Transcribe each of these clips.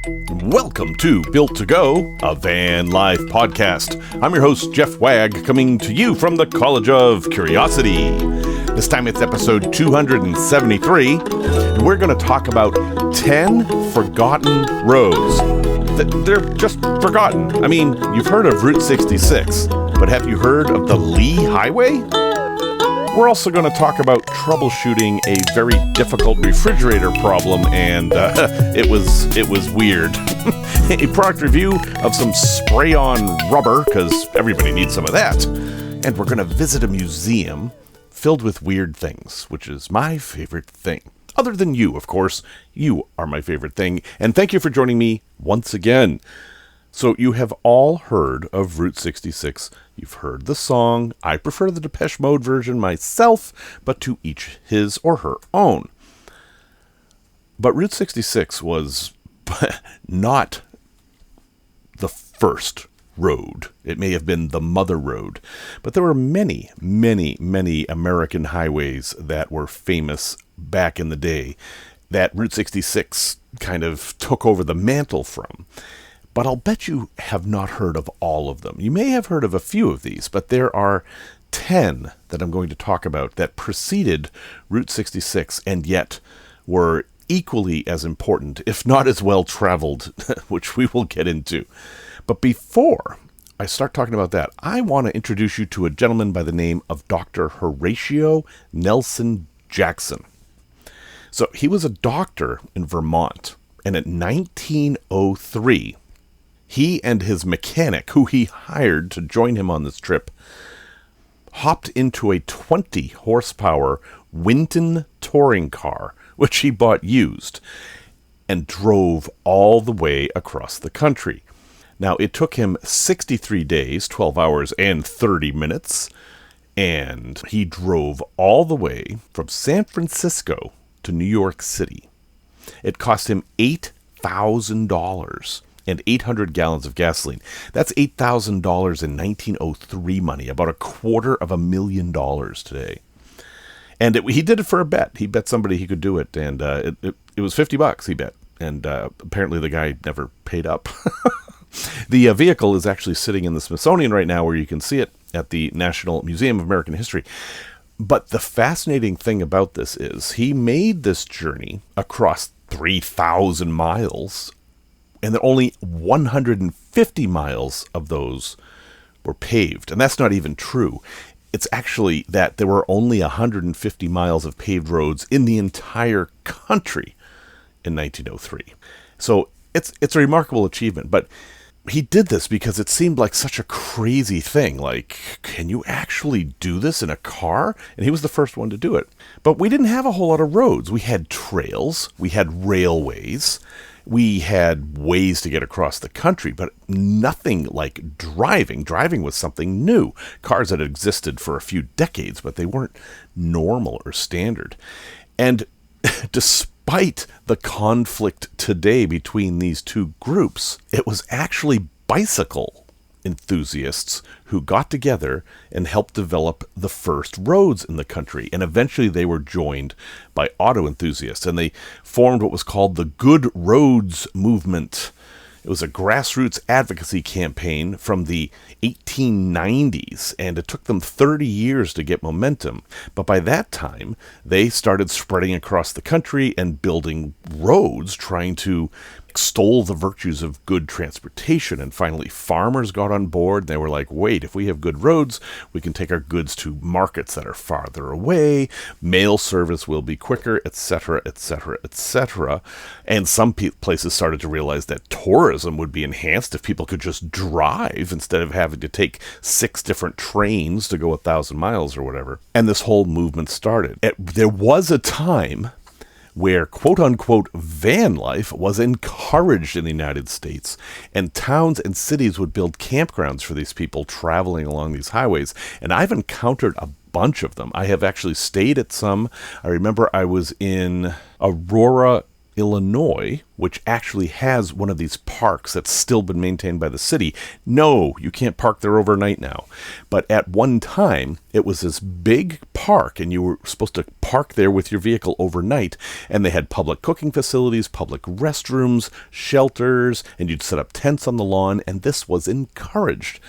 Welcome to Built to Go, a van life podcast. I'm your host, Jeff Wagg, coming to you from the College of Curiosity. This time it's episode 273, and we're going to talk about 10 forgotten roads. They're just forgotten. I mean, you've heard of Route 66, but have you heard of the Lee Highway? We're also going to talk about troubleshooting a very difficult refrigerator problem, and it was weird. A product review of some spray-on rubber, because everybody needs some of that. And we're going to visit a museum filled with weird things, which is my favorite thing. Other than you, of course. You are my favorite thing. And thank you for joining me once again. So you have all heard of Route 66. You've heard the song. I prefer the Depeche Mode version myself, but to each his or her own. But Route 66 was not the first road. It may have been the mother road, but there were many, many, many American highways that were famous back in the day that Route 66 kind of took over the mantle from. But I'll bet you have not heard of all of them. You may have heard of a few of these, but there are 10 that I'm going to talk about that preceded Route 66 and yet were equally as important, if not as well traveled, which we will get into. But before I start talking about that, I want to introduce you to a gentleman by the name of Dr. Horatio Nelson Jackson. So he was a doctor in Vermont, and in 1903, he and his mechanic, who he hired to join him on this trip, hopped into a 20-horsepower Winton touring car, which he bought used, and drove all the way across the country. Now, it took him 63 days, 12 hours, and 30 minutes, and he drove all the way from San Francisco to New York City. It cost him $8,000 and 800 gallons of gasoline. That's $8,000 in 1903 money, about $250,000 today. And he did it for a bet. He bet somebody he could do it, and it was $50 he bet. And apparently the guy never paid up. The vehicle is actually sitting in the Smithsonian right now, where you can see it at the National Museum of American History. But the fascinating thing about this is he made this journey across 3,000 miles, and that only 150 miles of those were paved. And that's not even true. It's actually that there were only 150 miles of paved roads in the entire country in 1903. So it's a remarkable achievement. But he did this because it seemed like such a crazy thing. Like, can you actually do this in a car? And he was the first one to do it. But we didn't have a whole lot of roads. We had trails. We had railways. We had ways to get across the country, but nothing like driving. Driving was something new. Cars had existed for a few decades, but they weren't normal or standard. And despite the conflict today between these two groups, it was actually bicycle enthusiasts who got together and helped develop the first roads in the country. And eventually they were joined by auto enthusiasts, and they formed what was called the Good Roads Movement. It was a grassroots advocacy campaign from the 1890s, and it took them 30 years to get momentum. But by that time, they started spreading across the country and building roads, trying to extol the virtues of good transportation. And finally, farmers got on board. They were like, wait, if we have good roads, we can take our goods to markets that are farther away. Mail service will be quicker, etc., etc., etc. And some places started to realize that tourism would be enhanced if people could just drive instead of having to take 6 different trains to go 1,000 miles or whatever. And this whole movement started. There was a time where quote-unquote van life was encouraged in the United States, and towns and cities would build campgrounds for these people traveling along these highways. And I've encountered a bunch of them. I have actually stayed at some. I remember I was in Aurora, Illinois, which actually has one of these parks that's still been maintained by the city. No, you can't park there overnight now. But at one time, it was this big park, and you were supposed to park there with your vehicle overnight. And they had public cooking facilities, public restrooms, shelters, and you'd set up tents on the lawn, and this was encouraged.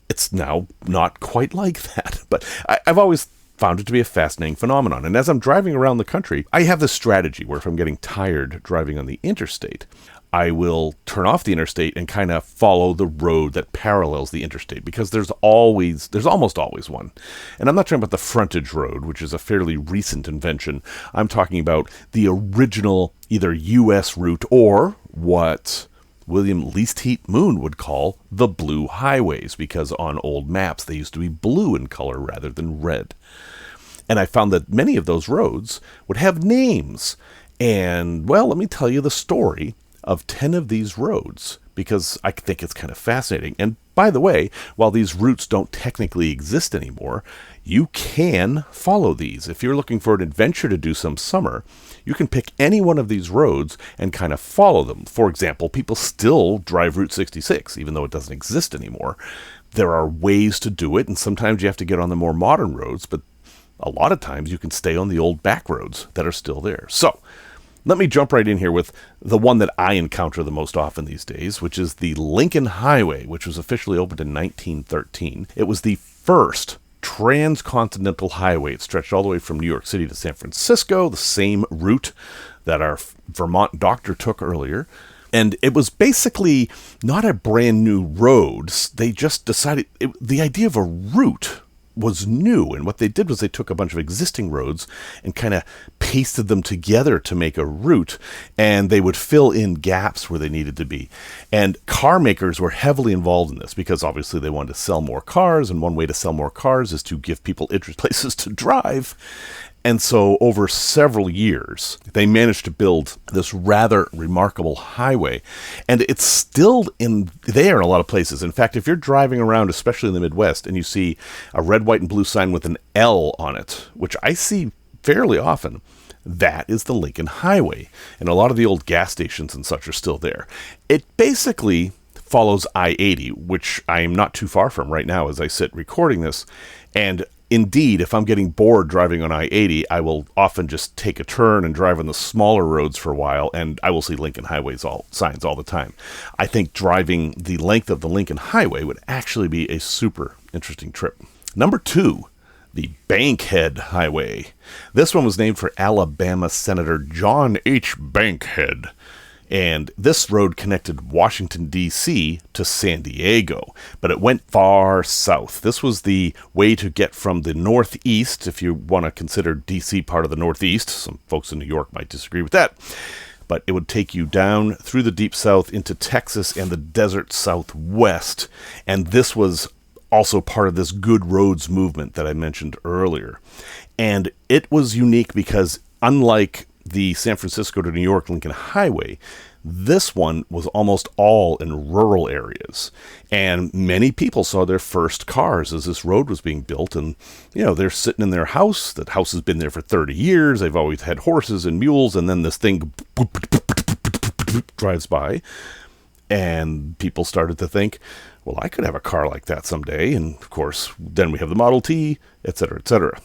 It's now not quite like that, but I've always found it to be a fascinating phenomenon. And as I'm driving around the country, I have this strategy where if I'm getting tired driving on the interstate, I will turn off the interstate and kind of follow the road that parallels the interstate, because there's almost always one. And I'm not talking about the frontage road, which is a fairly recent invention. I'm talking about the original either U.S. route or what William Least Heat Moon would call the blue highways, because on old maps they used to be blue in color rather than red. And I found that many of those roads would have names. And, well, let me tell you the story of 10 of these roads, because I think it's kind of fascinating. And by the way, while these routes don't technically exist anymore, you can follow these. If you're looking for an adventure to do some summer, you can pick any one of these roads and kind of follow them. For example, people still drive Route 66, even though it doesn't exist anymore. There are ways to do it, and sometimes you have to get on the more modern roads, but a lot of times you can stay on the old back roads that are still there. So, let me jump right in here with the one that I encounter the most often these days, which is the Lincoln Highway, which was officially opened in 1913. It was the first transcontinental highway. It stretched all the way from New York City to San Francisco, the same route that our Vermont doctor took earlier. And it was basically not a brand new road. They just decided the idea of a route was new, and what they did was they took a bunch of existing roads and kind of pasted them together to make a route, and they would fill in gaps where they needed to be. And car makers were heavily involved in this, because obviously they wanted to sell more cars, and one way to sell more cars is to give people interesting places to drive. And so over several years, they managed to build this rather remarkable highway. And it's still there in a lot of places. In fact, if you're driving around, especially in the Midwest, and you see a red, white, and blue sign with an L on it, which I see fairly often, that is the Lincoln Highway. And a lot of the old gas stations and such are still there. It basically follows I-80, which I am not too far from right now as I sit recording this. And indeed, if I'm getting bored driving on I-80, I will often just take a turn and drive on the smaller roads for a while, and I will see Lincoln Highways signs all the time. I think driving the length of the Lincoln Highway would actually be a super interesting trip. Number 2, the Bankhead Highway. This one was named for Alabama Senator John H. Bankhead. And this road connected Washington, D.C. to San Diego, but it went far south. This was the way to get from the Northeast, if you want to consider D.C. part of the Northeast. Some folks in New York might disagree with that. But it would take you down through the Deep South into Texas and the desert Southwest. And this was also part of this Good Roads movement that I mentioned earlier. And it was unique because, unlike the San Francisco to New York Lincoln Highway, this one was almost all in rural areas. And many people saw their first cars as this road was being built. And, they're sitting in their house. That house has been there for 30 years. They've always had horses and mules. And then this thing drives by. And people started to think, well, I could have a car like that someday. And, of course, then we have the Model T, et cetera, et cetera.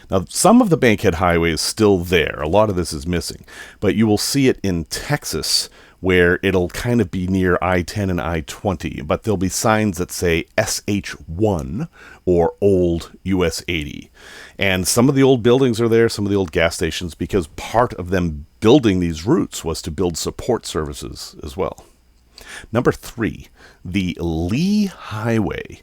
Now, some of the Bankhead Highway is still there. A lot of this is missing. But you will see it in Texas, where it'll kind of be near I-10 and I-20. But there'll be signs that say SH1 or Old US 80. And some of the old buildings are there, some of the old gas stations, because part of them building these routes was to build support services as well. Number 3, the Lee Highway.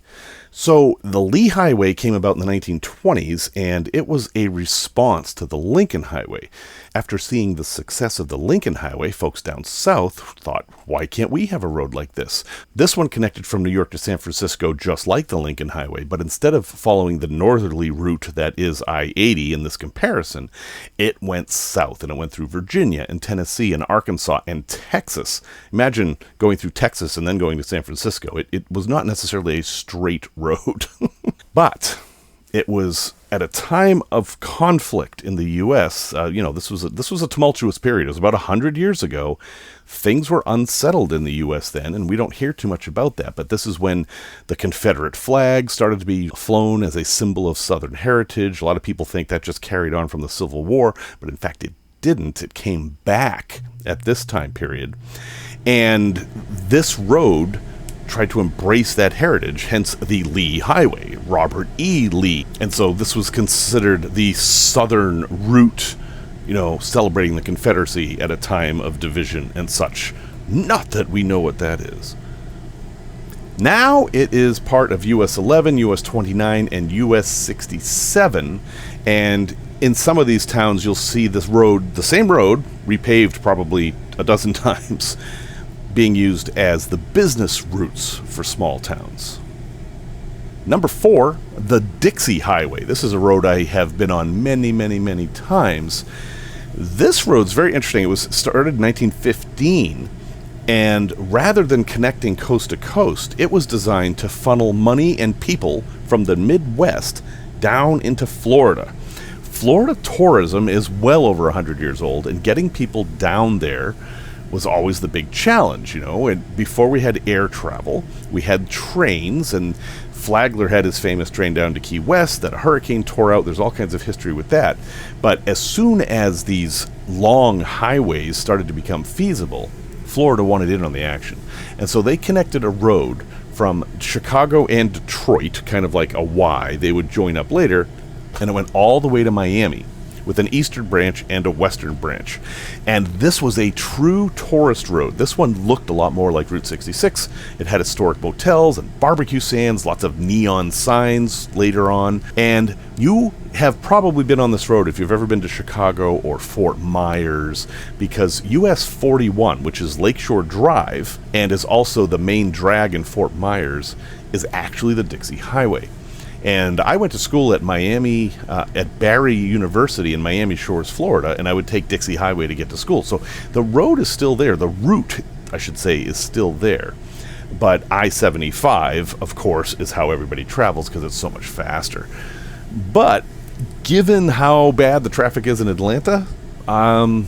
So the Lee Highway came about in the 1920s, and it was a response to the Lincoln Highway. After seeing the success of the Lincoln Highway, folks down south thought, why can't we have a road like this? This one connected from New York to San Francisco just like the Lincoln Highway, but instead of following the northerly route that is I-80 in this comparison, it went south, and it went through Virginia and Tennessee and Arkansas and Texas. Imagine going through Texas and then going to San Francisco. It was not necessarily a straight road, but it was at a time of conflict in the U.S., this was a tumultuous period. It was about 100 years ago. Things were unsettled in the U.S. then, and we don't hear too much about that. But this is when the Confederate flag started to be flown as a symbol of Southern heritage. A lot of people think that just carried on from the Civil War, but in fact it didn't. It came back at this time period. And this road tried to embrace that heritage, hence the Lee Highway, Robert E. Lee. And so this was considered the southern route, celebrating the Confederacy at a time of division and such. Not that we know what that is. Now it is part of US 11, US 29, and US 67, and in some of these towns you'll see this road, the same road, repaved probably a dozen times, being used as the business routes for small towns. Number 4, the Dixie Highway. This is a road I have been on many, many, many times. This road's very interesting. It was started in 1915, and rather than connecting coast to coast, it was designed to funnel money and people from the Midwest down into Florida. Florida tourism is well over 100 years old, and getting people down there was always the big challenge, And before we had air travel, we had trains, and Flagler had his famous train down to Key West that a hurricane tore out. There's all kinds of history with that. But as soon as these long highways started to become feasible, Florida wanted in on the action. And so they connected a road from Chicago and Detroit, kind of like a Y. They would join up later, and it went all the way to Miami, with an eastern branch and a western branch. And this was a true tourist road. This one looked a lot more like Route 66. It had historic motels and barbecue stands, lots of neon signs later on. And you have probably been on this road if you've ever been to Chicago or Fort Myers, because US 41, which is Lakeshore Drive and is also the main drag in Fort Myers, is actually the Dixie Highway. And I went to school at Miami, at Barry University in Miami Shores, Florida, and I would take Dixie Highway to get to school. So the road is still there. The route, I should say, is still there. But I-75, of course, is how everybody travels because it's so much faster. But given how bad the traffic is in Atlanta, all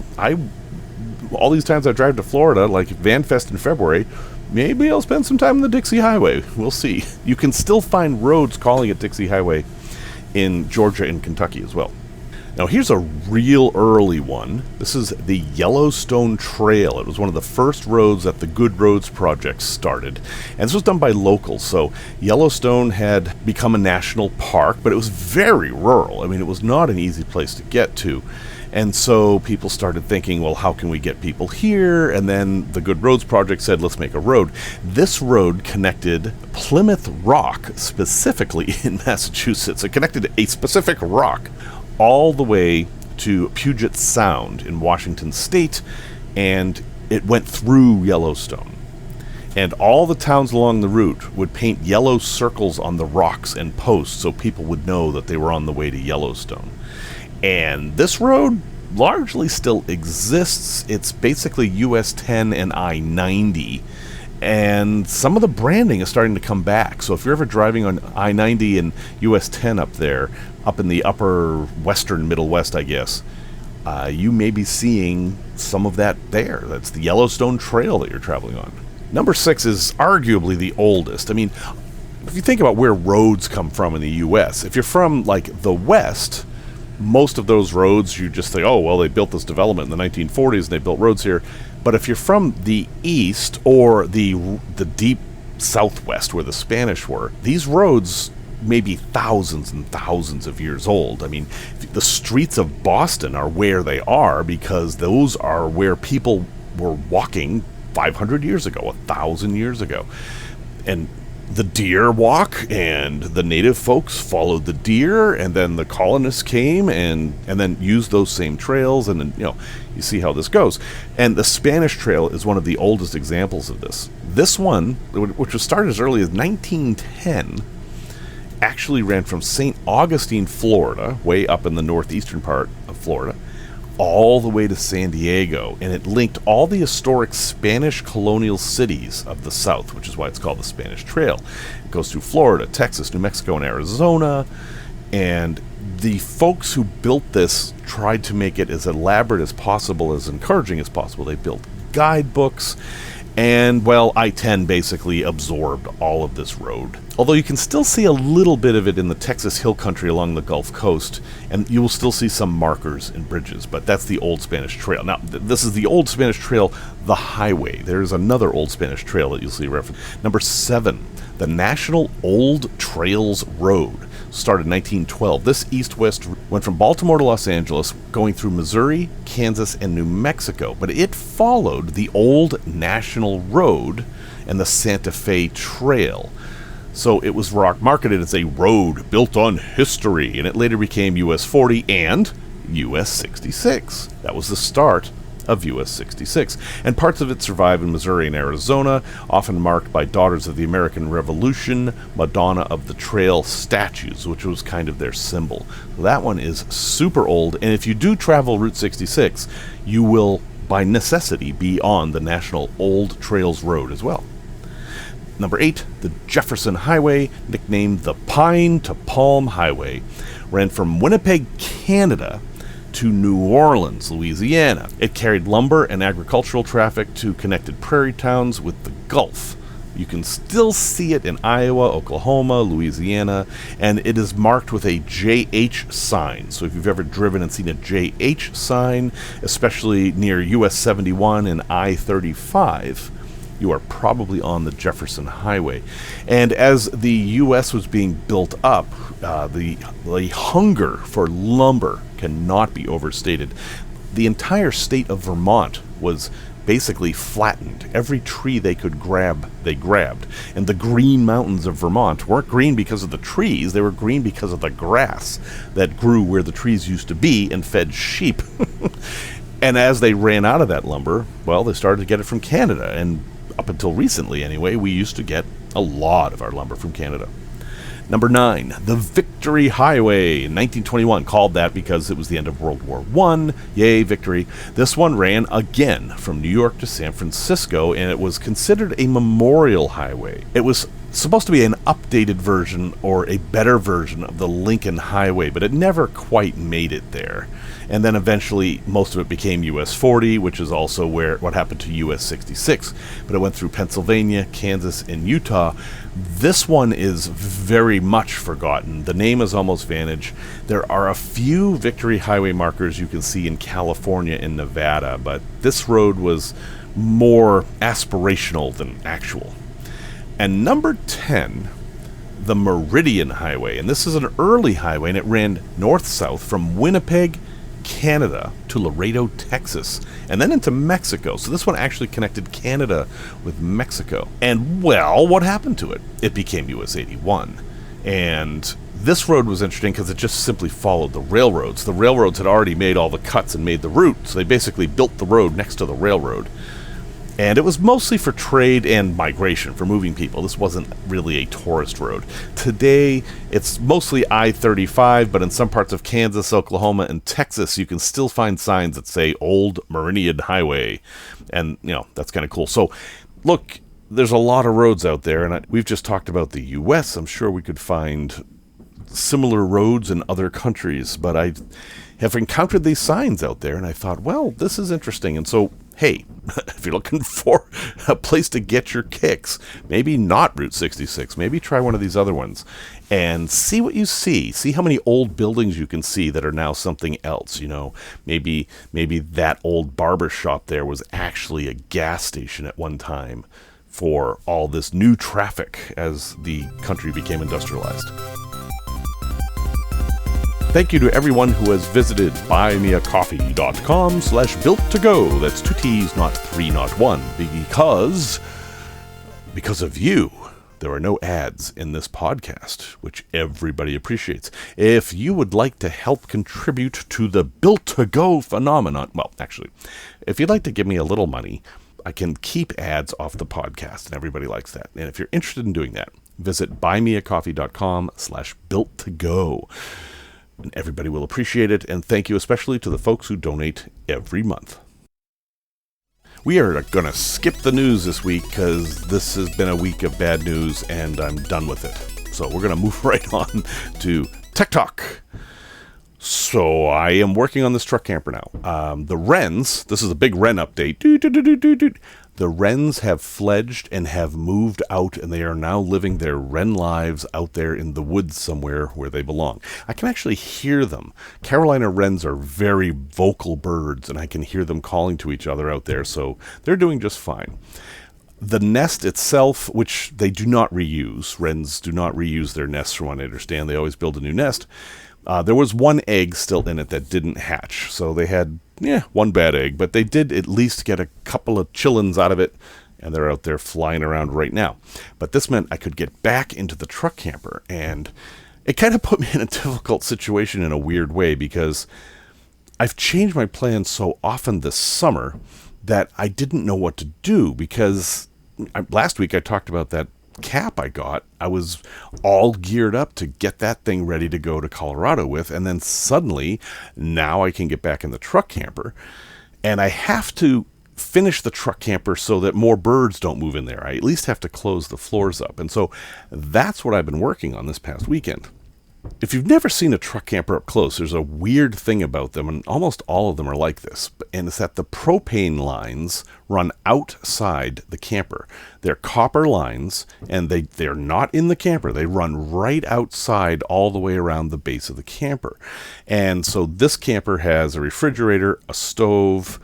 these times I drive to Florida, like VanFest in February, maybe I'll spend some time on the Dixie Highway. We'll see. You can still find roads calling it Dixie Highway in Georgia and Kentucky as well. Now here's a real early one. This is the Yellowstone Trail. It was one of the first roads that the Good Roads Project started. And this was done by locals. So Yellowstone had become a national park, but it was very rural. I mean, it was not an easy place to get to. And so people started thinking, well, how can we get people here? And then the Good Roads Project said, let's make a road. This road connected Plymouth Rock, specifically in Massachusetts. It connected a specific rock all the way to Puget Sound in Washington State, and it went through Yellowstone. And all the towns along the route would paint yellow circles on the rocks and posts so people would know that they were on the way to Yellowstone. And this road largely still exists. It's basically US 10 and I-90. And some of the branding is starting to come back. So if you're ever driving on I-90 and US 10 up there, up in the upper western Middle West, I guess, you may be seeing some of that there. That's the Yellowstone Trail that you're traveling on. Number 6 is arguably the oldest. I mean, if you think about where roads come from in the US, if you're from, like, the West, most of those roads, you just think, oh, well, they built this development in the 1940s and they built roads here. But if you're from the East or the deep Southwest where the Spanish were, these roads may be thousands and thousands of years old. I mean, the streets of Boston are where they are because those are where people were walking 500 years ago, 1,000 years ago. And the deer walk, and the native folks followed the deer, and then the colonists came and then used those same trails, and then, you see how this goes. And the Spanish Trail is one of the oldest examples of this. This one, which was started as early as 1910, actually ran from St. Augustine, Florida, way up in the northeastern part of Florida, all the way to San Diego, and it linked all the historic Spanish colonial cities of the South, which is why it's called the Spanish Trail. It goes through Florida, Texas, New Mexico, and Arizona, and the folks who built this tried to make it as elaborate as possible, as encouraging as possible. They built guidebooks, and, well, I-10 basically absorbed all of this road. Although you can still see a little bit of it in the Texas Hill Country along the Gulf Coast, and you will still see some markers and bridges, but that's the Old Spanish Trail. Now, this is the Old Spanish Trail, the highway. There's another Old Spanish Trail that you'll see referenced. Number 7, the National Old Trails Road. Started in 1912. This east-west went from Baltimore to Los Angeles, going through Missouri, Kansas, and New Mexico. But it followed the old National Road and the Santa Fe Trail. So it was marketed as a road built on history, and it later became US 40 and US 66. That was the start of US 66, and parts of it survive in Missouri and Arizona, often marked by Daughters of the American Revolution, Madonna of the Trail statues, which was kind of their symbol. That one is super old, and if you do travel Route 66, you will, by necessity, be on the National Old Trails Road as well. Number 8, the Jefferson Highway, nicknamed the Pine to Palm Highway, ran from Winnipeg, Canada, to New Orleans, Louisiana. It carried lumber and agricultural traffic to connected prairie towns with the Gulf. You can still see it in Iowa, Oklahoma, Louisiana, and it is marked with a JH sign. So if you've ever driven and seen a JH sign, especially near US 71 and I-35, you are probably on the Jefferson Highway. And as the U.S. was being built up, the hunger for lumber cannot be overstated. The entire state of Vermont was basically flattened. Every tree they could grab, they grabbed. And the Green Mountains of Vermont weren't green because of the trees, they were green because of the grass that grew where the trees used to be and fed sheep. And as they ran out of that lumber, well, they started to get it from Canada, and up until recently anyway, we used to get a lot of our lumber from Canada. Number 9, the Victory Highway, in 1921, called that because it was the end of World War I. Yay, victory. This one ran again from New York to San Francisco, and it was considered a memorial highway. It was supposed to be an updated version or a better version of the Lincoln Highway, but it never quite made it there. And then eventually most of it became US 40, which is also what happened to US 66. But it went through Pennsylvania, Kansas, and Utah. This one is very much forgotten. The name has almost vanished. There are a few Victory Highway markers you can see in California and Nevada, but this road was more aspirational than actual. And number 10, the Meridian Highway. And this is an early highway, and it ran north-south from Winnipeg, Canada to Laredo, Texas, and then into Mexico. So this one actually connected Canada with Mexico. And, well, what happened to it? It became US 81. And this road was interesting because it just simply followed the railroads. The railroads had already made all the cuts and made the route, so they basically built the road next to the railroad. And it was mostly for trade and migration, for moving people. This wasn't really a tourist road. Today, it's mostly I-35, but in some parts of Kansas, Oklahoma, and Texas, you can still find signs that say Old Meridian Highway. And, that's kind of cool. So, look, there's a lot of roads out there, and we've just talked about the U.S. I'm sure we could find similar roads in other countries, but I have encountered these signs out there, and I thought, well, this is interesting. And so, hey, if you're looking for a place to get your kicks, maybe not Route 66, maybe try one of these other ones and see what you see. See how many old buildings you can see that are now something else. Maybe that old barber shop there was actually a gas station at one time for all this new traffic as the country became industrialized. Thank you to everyone who has visited buymeacoffee.com/built-to-go. That's 2 T's, not 3, not 1. Because of you, there are no ads in this podcast, which everybody appreciates. If you would like to help contribute to the Built-to-Go phenomenon, well, actually, if you'd like to give me a little money, I can keep ads off the podcast, and everybody likes that. And if you're interested in doing that, visit buymeacoffee.com/built-to-go. And everybody will appreciate it, and thank you especially to the folks who donate every month. We are going to skip the news this week because this has been a week of bad news, and I'm done with it. So we're going to move right on to Tech Talk. So I am working on this truck camper now. The wrens, this is a big wren update. The wrens have fledged and have moved out, and they are now living their wren lives out there in the woods somewhere where they belong. I can actually hear them. Carolina wrens are very vocal birds, and I can hear them calling to each other out there, so they're doing just fine. The nest itself, which they do not reuse, wrens do not reuse their nests from what I understand. They always build a new nest. There was one egg still in it that didn't hatch, so they had, one bad egg, but they did at least get a couple of chillins out of it, and they're out there flying around right now. But this meant I could get back into the truck camper, and it kind of put me in a difficult situation in a weird way, because I've changed my plans so often this summer that I didn't know what to do, because last week I talked about that cap I got. I was all geared up to get that thing ready to go to Colorado with, and then suddenly now I can get back in the truck camper, and I have to finish the truck camper so that more birds don't move in there. I at least have to close the floors up, and so that's what I've been working on this past weekend. If you've never seen a truck camper up close, there's a weird thing about them, and almost all of them are like this, and it's that the propane lines run outside the camper. They're copper lines, and they're not in the camper. They run right outside all the way around the base of the camper. And so this camper has a refrigerator, a stove,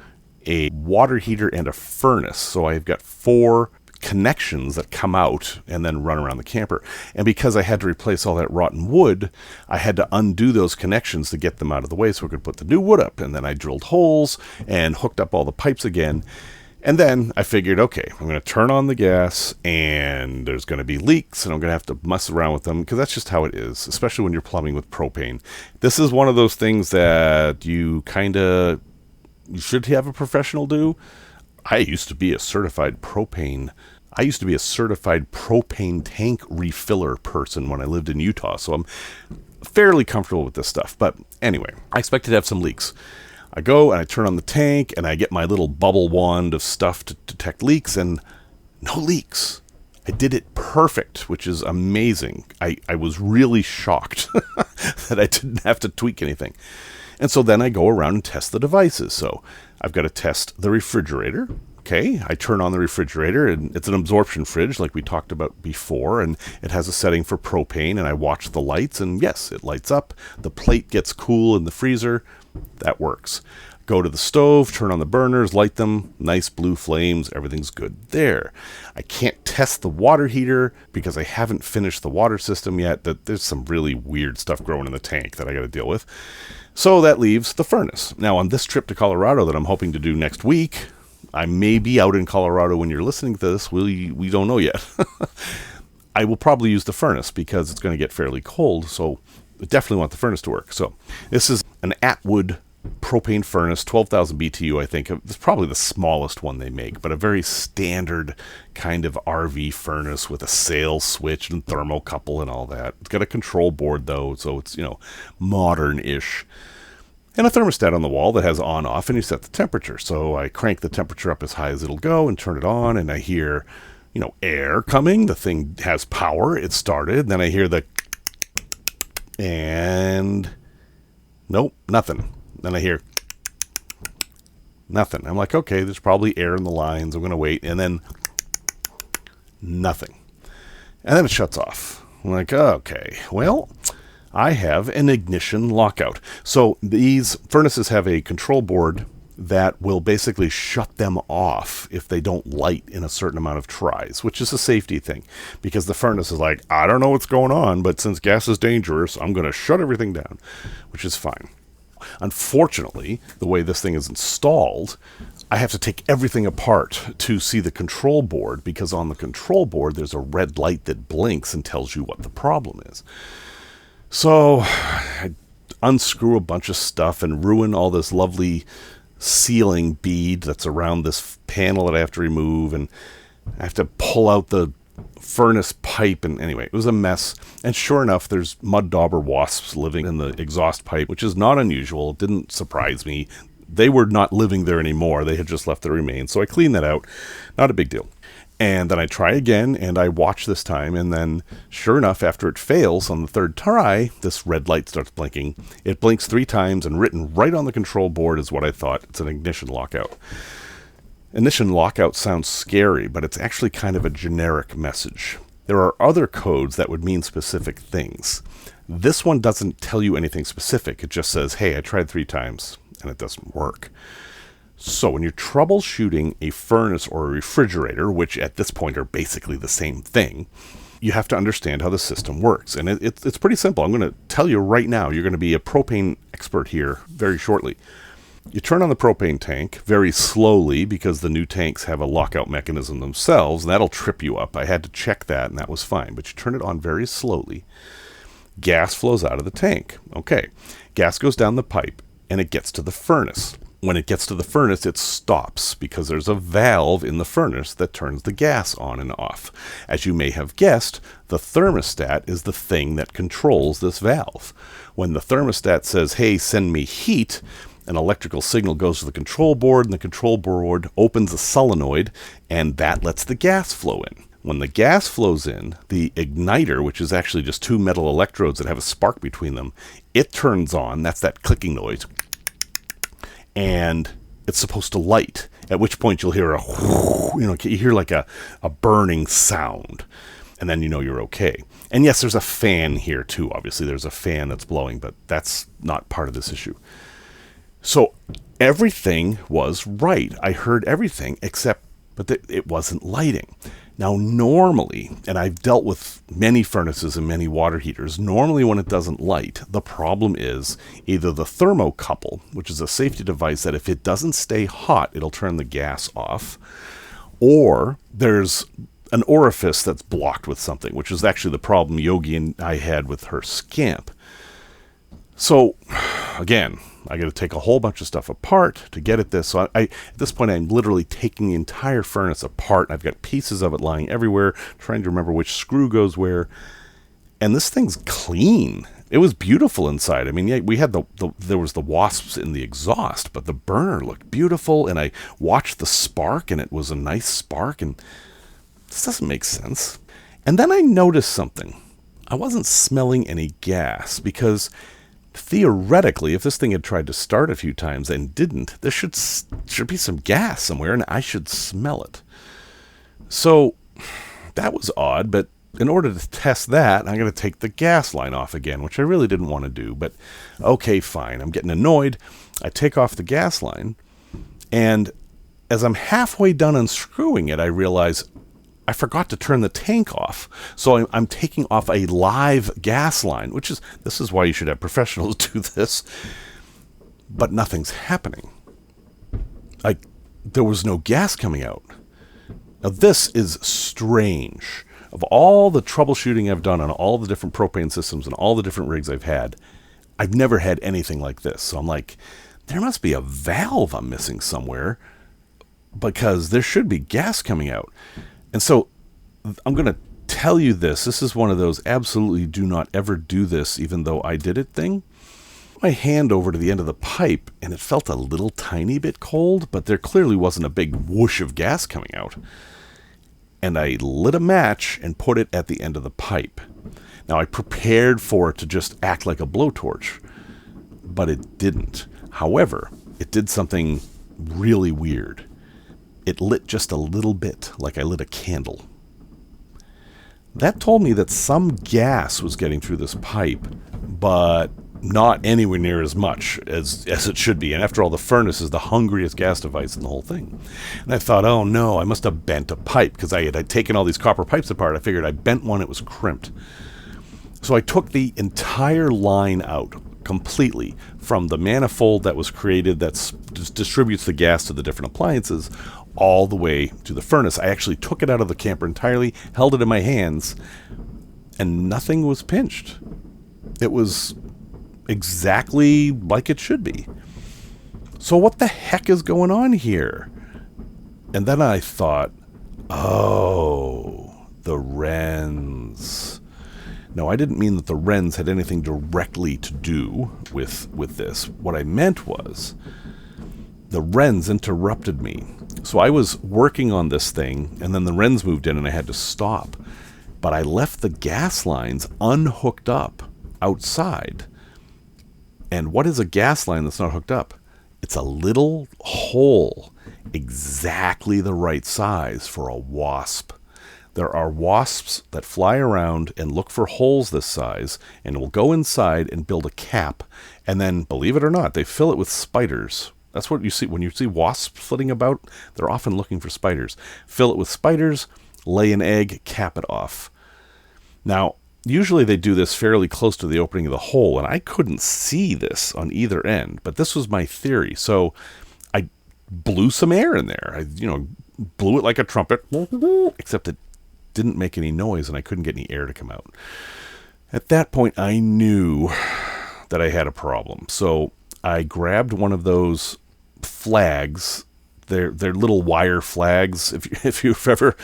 a water heater, and a furnace. So I've got 4 connections that come out and then run around the camper. And because I had to replace all that rotten wood, I had to undo those connections to get them out of the way so I could put the new wood up. And then I drilled holes and hooked up all the pipes again. And then I figured, okay, I'm going to turn on the gas, and there's going to be leaks, and I'm going to have to mess around with them, because that's just how it is, especially when you're plumbing with propane. This is one of those things that you should have a professional do. I used to be a certified propane tank refiller person when I lived in Utah, so I'm fairly comfortable with this stuff. But anyway, I expected to have some leaks. I go and I turn on the tank, and I get my little bubble wand of stuff to detect leaks, and no leaks. I did it perfect, which is amazing. I was really shocked that I didn't have to tweak anything. And so then I go around and test the devices. So I've got to test the refrigerator. Okay, I turn on the refrigerator, and it's an absorption fridge like we talked about before, and it has a setting for propane, and I watch the lights, and yes, it lights up. The plate gets cool in the freezer. That works. Go to the stove, turn on the burners, light them, nice blue flames, everything's good there. I can't test the water heater because I haven't finished the water system yet. There's some really weird stuff growing in the tank that I got to deal with. So that leaves the furnace. Now, on this trip to Colorado that I'm hoping to do next week, I may be out in Colorado when you're listening to this. We don't know yet. I will probably use the furnace because it's going to get fairly cold, so I definitely want the furnace to work. So this is an Atwood propane furnace, 12,000 BTU, I think. It's probably the smallest one they make, but a very standard kind of RV furnace with a sail switch and thermocouple and all that. It's got a control board, though, so it's, modern-ish. And a thermostat on the wall that has on-off, and you set the temperature. So I crank the temperature up as high as it'll go and turn it on, and I hear, air coming. The thing has power. It started. Then I hear and nope, nothing. Then I hear nothing. I'm like, okay, there's probably air in the lines. I'm going to wait. And then nothing. And then it shuts off. I'm like, okay, well, I have an ignition lockout. So these furnaces have a control board that will basically shut them off if they don't light in a certain amount of tries, which is a safety thing, because the furnace is like, I don't know what's going on, but since gas is dangerous, I'm going to shut everything down, which is fine. Unfortunately, the way this thing is installed, I have to take everything apart to see the control board, because on the control board, there's a red light that blinks and tells you what the problem is. So I unscrew a bunch of stuff and ruin all this lovely sealing bead that's around this panel that I have to remove, and I have to pull out the furnace pipe, and anyway, it was a mess. And sure enough, there's mud dauber wasps living in the exhaust pipe, which is not unusual. It didn't surprise me. They were not living there anymore. They had just left the remains. So I cleaned that out. Not a big deal. And then I try again, and I watch this time, and then, sure enough, after it fails on the third try, this red light starts blinking. It blinks 3 times, and written right on the control board is what I thought. It's an ignition lockout. Ignition lockout sounds scary, but it's actually kind of a generic message. There are other codes that would mean specific things. This one doesn't tell you anything specific. It just says, hey, I tried 3 times, and it doesn't work. So when you're troubleshooting a furnace or a refrigerator, which at this point are basically the same thing, you have to understand how the system works. And it's pretty simple. I'm going to tell you right now, you're going to be a propane expert here very shortly. You turn on the propane tank very slowly because the new tanks have a lockout mechanism themselves, and that'll trip you up. I had to check that, and that was fine. But you turn it on very slowly. Gas flows out of the tank. Okay. Gas goes down the pipe, and it gets to the furnace. When it gets to the furnace, it stops because there's a valve in the furnace that turns the gas on and off. As you may have guessed, the thermostat is the thing that controls this valve. When the thermostat says, hey, send me heat, an electrical signal goes to the control board, and the control board opens a solenoid, and that lets the gas flow in. When the gas flows in, the igniter, which is actually just 2 metal electrodes that have a spark between them, it turns on. That's that clicking noise. And it's supposed to light, at which point you'll hear you hear like a burning sound, and then you know you're okay. And yes, there's a fan here too. Obviously, there's a fan that's blowing, but that's not part of this issue. So everything was right. I heard everything but it wasn't lighting. Now, normally, and I've dealt with many furnaces and many water heaters, normally when it doesn't light, the problem is either the thermocouple, which is a safety device that if it doesn't stay hot, it'll turn the gas off, or there's an orifice that's blocked with something, which is actually the problem Yogi and I had with her Scamp. So, again, I got to take a whole bunch of stuff apart to get at this. So at this point, I'm literally taking the entire furnace apart. I've got pieces of it lying everywhere, trying to remember which screw goes where. And this thing's clean. It was beautiful inside. I mean, yeah, we had there was the wasps in the exhaust, but the burner looked beautiful. And I watched the spark, and it was a nice spark. And this doesn't make sense. And then I noticed something. I wasn't smelling any gas because theoretically, if this thing had tried to start a few times and didn't, there should be some gas somewhere, and I should smell it. So that was odd, but in order to test that, I'm going to take the gas line off again, which I really didn't want to do, but okay, fine. I'm getting annoyed. I take off the gas line, and as I'm halfway done unscrewing it, I realize I forgot to turn the tank off. So I'm taking off a live gas line, this is why you should have professionals do this. But nothing's happening. There was no gas coming out. Now this is strange. Of all the troubleshooting I've done on all the different propane systems and all the different rigs I've had, I've never had anything like this. So I'm like, there must be a valve I'm missing somewhere because there should be gas coming out. And so I'm going to tell you this. This is one of those absolutely do not ever do this, even though I did it thing. My hand over to the end of the pipe, and it felt a little tiny bit cold, but there clearly wasn't a big whoosh of gas coming out. And I lit a match and put it at the end of the pipe. Now, I prepared for it to just act like a blowtorch, but it didn't. However, it did something really weird. It lit just a little bit, like I lit a candle. That told me that some gas was getting through this pipe, but not anywhere near as much as it should be. And after all, the furnace is the hungriest gas device in the whole thing. And I thought, oh no, I must have bent a pipe, because I'd taken all these copper pipes apart. I figured I bent one, it was crimped. So I took the entire line out completely, from the manifold that was created that distributes the gas to the different appliances, all the way to the furnace. I actually took it out of the camper entirely, held it in my hands, and nothing was pinched. It was exactly like it should be. So what the heck is going on here? And then I thought, oh, the wrens. No, I didn't mean that the wrens had anything directly to do with this. What I meant was the wrens interrupted me So I was working on this thing, and then the wrens moved in and I had to stop. But I left the gas lines unhooked up outside. And what is a gas line that's not hooked up? It's a little hole, exactly the right size for a wasp. There are wasps that fly around and look for holes this size and will go inside and build a cap. And then, believe it or not, they fill it with spiders. That's what you see when you see wasps flitting about. They're often looking for spiders. Fill it with spiders, lay an egg, cap it off. Now, usually they do this fairly close to the opening of the hole, and I couldn't see this on either end, but this was my theory. So I blew some air in there. I, blew it like a trumpet, except it didn't make any noise and I couldn't get any air to come out. At that point, I knew that I had a problem. So I grabbed one of those flags. They're little wire flags. If you've ever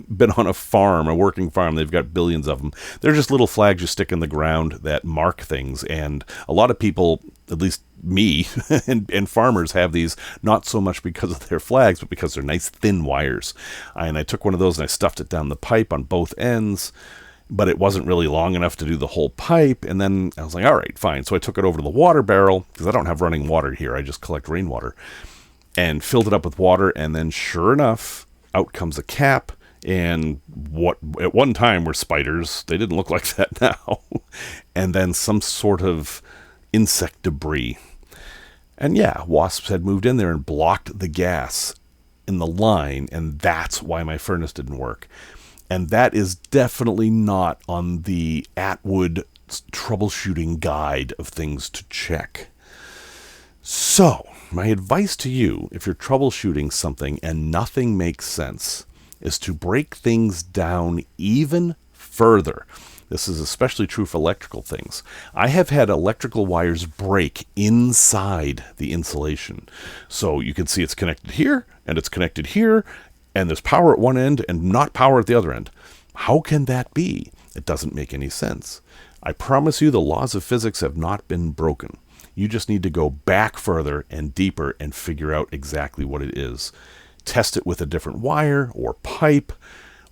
been on a farm, a working farm, they've got billions of them. They're just little flags you stick in the ground that mark things. And a lot of people, at least me, and farmers have these not so much because of their flags, but because they're nice thin wires. And I took one of those and I stuffed it down the pipe on both ends, but it wasn't really long enough to do the whole pipe. And then I was like, all right, fine. So I took it over to the water barrel, because I don't have running water here. I just collect rainwater, and filled it up with water. And then sure enough, out comes a cap. And what at one time were spiders. They didn't look like that now. And then some sort of insect debris. And yeah, wasps had moved in there and blocked the gas in the line. And that's why my furnace didn't work. And that is definitely not on the Atwood troubleshooting guide of things to check. So, my advice to you, if you're troubleshooting something and nothing makes sense, is to break things down even further. This is especially true for electrical things. I have had electrical wires break inside the insulation. So you can see it's connected here, and it's connected here, and there's power at one end and not power at the other end. How can that be? It doesn't make any sense. I promise you the laws of physics have not been broken. You just need to go back further and deeper and figure out exactly what it is. Test it with a different wire or pipe,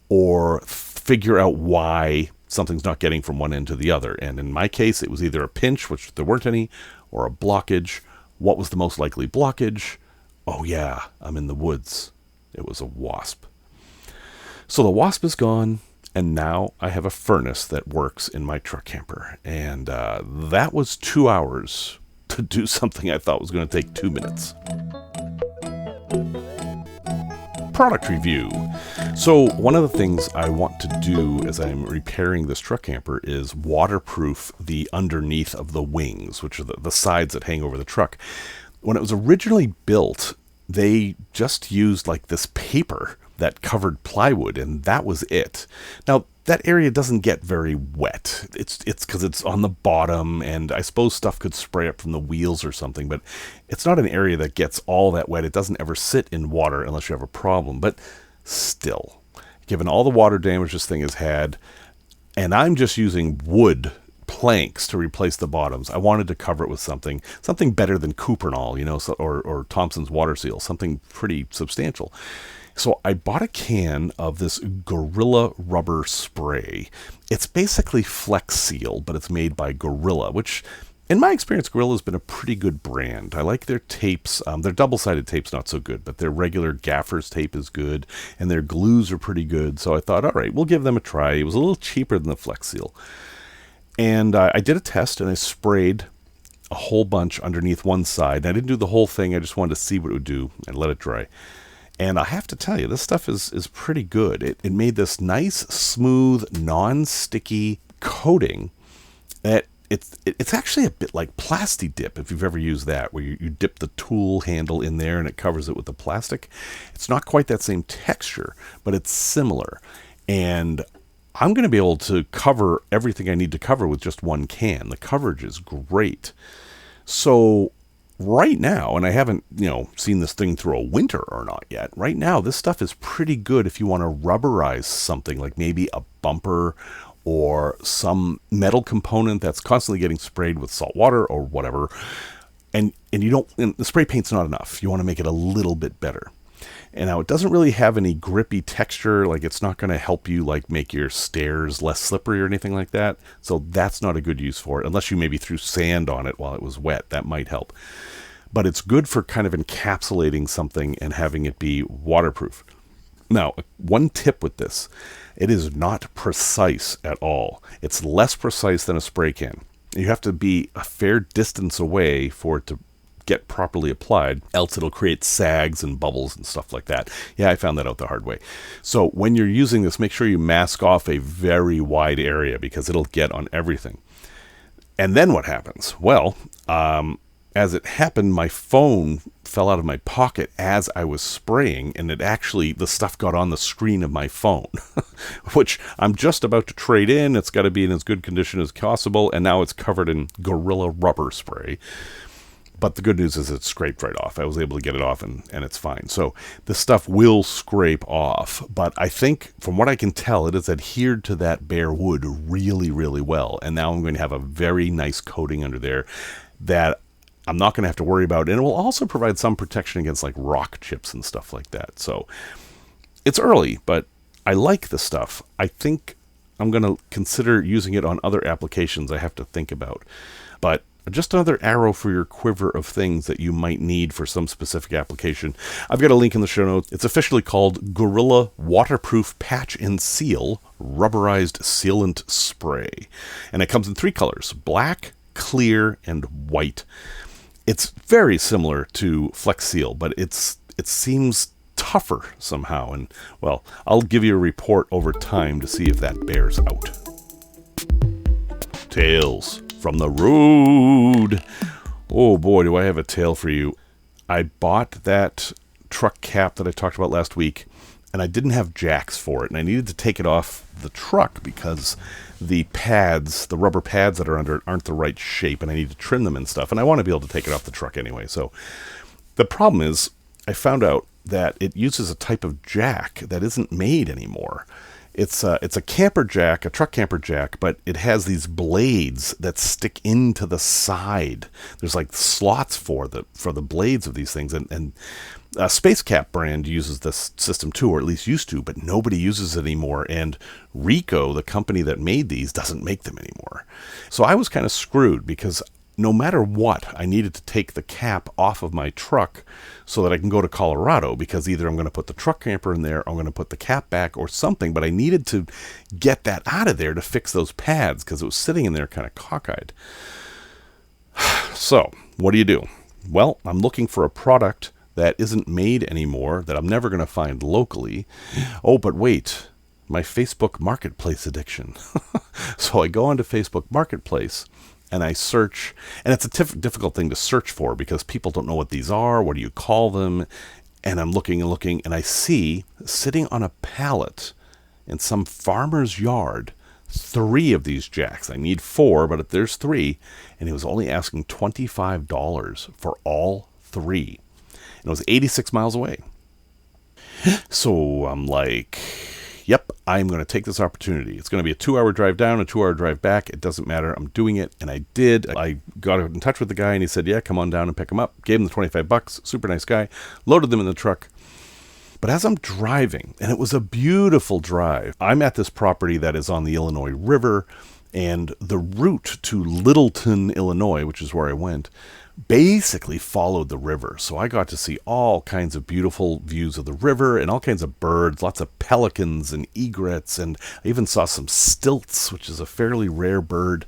or figure out why something's not getting from one end to the other. And in my case, it was either a pinch, which there weren't any, or a blockage. What was the most likely blockage? Oh yeah, I'm in the woods. It was a wasp. So the wasp is gone, and now I have a furnace that works in my truck camper. And that was 2 hours to do something I thought was going to take 2 minutes. Product review. So one of the things I want to do as I'm repairing this truck camper is waterproof the underneath of the wings, which are the sides that hang over the truck. When it was originally built, they just used like this paper that covered plywood, and that was it. Now, that area doesn't get very wet. It's because it's on the bottom, and I suppose stuff could spray up from the wheels or something, but it's not an area that gets all that wet. It doesn't ever sit in water unless you have a problem, but still, given all the water damage this thing has had, and I'm just using wood planks to replace the bottoms, I wanted to cover it with something better than Cuprinol, or Thompson's Water Seal, something pretty substantial. So I bought a can of this Gorilla rubber spray. It's basically Flex Seal, but it's made by Gorilla, which, in my experience, Gorilla's been a pretty good brand. I like their tapes. Their double-sided tape's not so good, but their regular gaffer's tape is good, and their glues are pretty good. So I thought, all right, we'll give them a try. It was a little cheaper than the Flex Seal. And I did a test, and I sprayed a whole bunch underneath one side. And I didn't do the whole thing. I just wanted to see what it would do and let it dry. And I have to tell you, this stuff is pretty good. It made this nice, smooth, non-sticky coating that it's actually a bit like Plasti-Dip, if you've ever used that, where you dip the tool handle in there and it covers it with the plastic. It's not quite that same texture, but it's similar. And I'm going to be able to cover everything I need to cover with just one can. The coverage is great. So right now, and I haven't, seen this thing through a winter or not yet, right now, this stuff is pretty good if you want to rubberize something, like maybe a bumper or some metal component that's constantly getting sprayed with salt water or whatever. And the spray paint's not enough. You want to make it a little bit better. And now it doesn't really have any grippy texture. Like, it's not going to help you like make your stairs less slippery or anything like that. So that's not a good use for it, unless you maybe threw sand on it while it was wet. That might help. But it's good for kind of encapsulating something and having it be waterproof. Now, one tip with this, it is not precise at all. It's less precise than a spray can. You have to be a fair distance away for it to get properly applied, else it'll create sags and bubbles and stuff like that. Yeah, I found that out the hard way. So when you're using this, make sure you mask off a very wide area because it'll get on everything. And then what happens? Well, as it happened, my phone fell out of my pocket as I was spraying, and the stuff got on the screen of my phone, which I'm just about to trade in. It's got to be in as good condition as possible, and now it's covered in Gorilla rubber spray. But the good news is it scraped right off. I was able to get it off, and it's fine. So the stuff will scrape off, but I think, from what I can tell, it has adhered to that bare wood really, really well, and now I'm going to have a very nice coating under there that I'm not going to have to worry about, and it will also provide some protection against like rock chips and stuff like that. So it's early, but I like the stuff. I think I'm going to consider using it on other applications I have to think about. But just another arrow for your quiver of things that you might need for some specific application. I've got a link in the show notes. It's officially called Gorilla Waterproof Patch and Seal Rubberized Sealant Spray. And it comes in 3 colors, black, clear, and white. It's very similar to Flex Seal, but it seems tougher somehow. And, well, I'll give you a report over time to see if that bears out. Tales from the road. Oh boy, do I have a tale for you. I bought that truck cap that I talked about last week, and I didn't have jacks for it, and I needed to take it off the truck because the pads, the rubber pads that are under it, aren't the right shape, and I need to trim them and stuff, and I want to be able to take it off the truck anyway. So the problem is, I found out that it uses a type of jack that isn't made anymore. It's a camper jack, a truck camper jack, but it has these blades that stick into the side. There's like slots for the blades of these things, and Space Cap brand uses this system too, or at least used to, but nobody uses it anymore. And Ricoh, the company that made these, doesn't make them anymore. So I was kind of screwed because no matter what, I needed to take the cap off of my truck so that I can go to Colorado, because either I'm going to put the truck camper in there, or I'm going to put the cap back or something, but I needed to get that out of there to fix those pads because it was sitting in there kind of cockeyed. So, what do? Well, I'm looking for a product that isn't made anymore, that I'm never going to find locally. Oh, but wait, my Facebook Marketplace addiction. So I go onto Facebook Marketplace, and I search, and it's a difficult thing to search for because people don't know what these are. What do you call them? And I'm looking, and I see sitting on a pallet in some farmer's yard 3 of these jacks. I need 4, but there's 3, and he was only asking $25 for all 3. And it was 86 miles away. So I'm like, yep, I'm going to take this opportunity. It's going to be a 2-hour drive down, a 2-hour drive back. It doesn't matter. I'm doing it. And I did. I got in touch with the guy, and he said, yeah, come on down and pick them up. Gave him the $25. Super nice guy. Loaded them in the truck. But as I'm driving, and it was a beautiful drive, I'm at this property that is on the Illinois River, and the route to Littleton, Illinois, which is where I went, basically followed the river. So I got to see all kinds of beautiful views of the river and all kinds of birds, lots of pelicans and egrets, and I even saw some stilts, which is a fairly rare bird.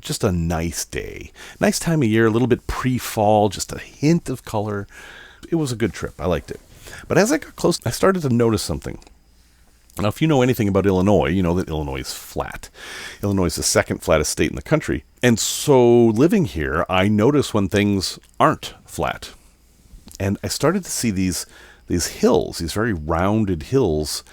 Just a nice day. Nice time of year, a little bit pre-fall, just a hint of color. It was a good trip. I liked it. But as I got close, I started to notice something. Now, if you know anything about Illinois, you know that Illinois is flat. Illinois is the second flattest state in the country. And so living here, I notice when things aren't flat. And I started to see these hills, these very rounded hills.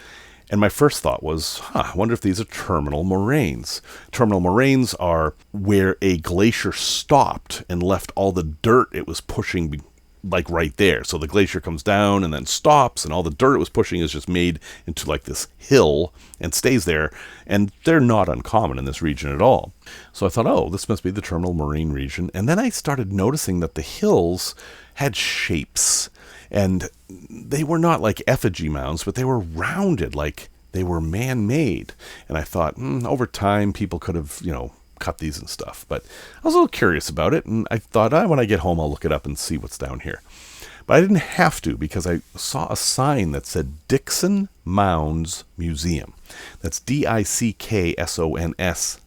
And my first thought was, I wonder if these are terminal moraines. Terminal moraines are where a glacier stopped and left all the dirt it was pushing like right there. So the glacier comes down and then stops, and all the dirt it was pushing is just made into like this hill and stays there. And they're not uncommon in this region at all. So I thought, oh, this must be the terminal moraine region. And then I started noticing that the hills had shapes, and they were not like effigy mounds, but they were rounded, like they were man-made. And I thought, over time, people could have, cut these and stuff. But I was a little curious about it, and I thought, when I get home, I'll look it up and see what's down here. But I didn't have to, because I saw a sign that said Dickson Mounds Museum. That's Dicksons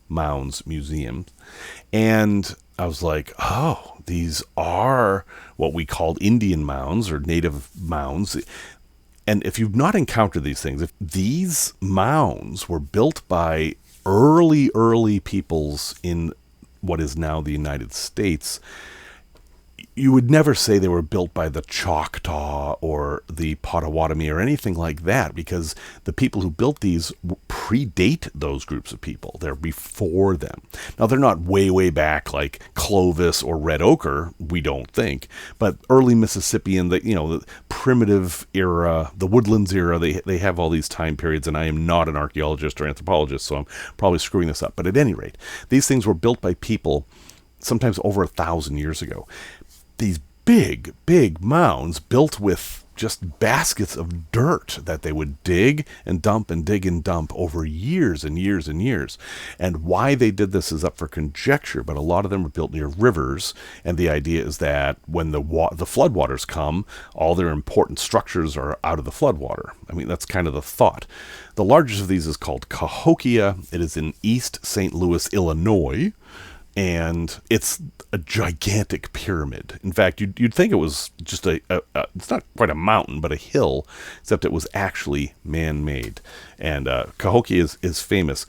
Mounds Museum. And I was like, oh, these are what we called Indian mounds or native mounds. And if you've not encountered these things, if these mounds were built by early peoples in what is now the United States, you would never say they were built by the Choctaw or the Potawatomi or anything like that, because the people who built these predate those groups of people. They're before them. Now, they're not way back like Clovis or Red Ochre, we don't think, but early Mississippian, the primitive era, the Woodlands era, they have all these time periods, and I am not an archaeologist or anthropologist, so I'm probably screwing this up. But at any rate, these things were built by people sometimes over 1,000 years ago. These big mounds built with just baskets of dirt that they would dig and dump and dig and dump over years and years and years. And why they did this is up for conjecture, but a lot of them were built near rivers, and the idea is that when the floodwaters come, all their important structures are out of the floodwater. I mean, that's kind of the thought. The largest of these is called Cahokia. It is in East St. Louis, Illinois. And it's a gigantic pyramid. In fact, you'd think it was just it's not quite a mountain, but a hill, except it was actually man-made. And Cahokia is famous.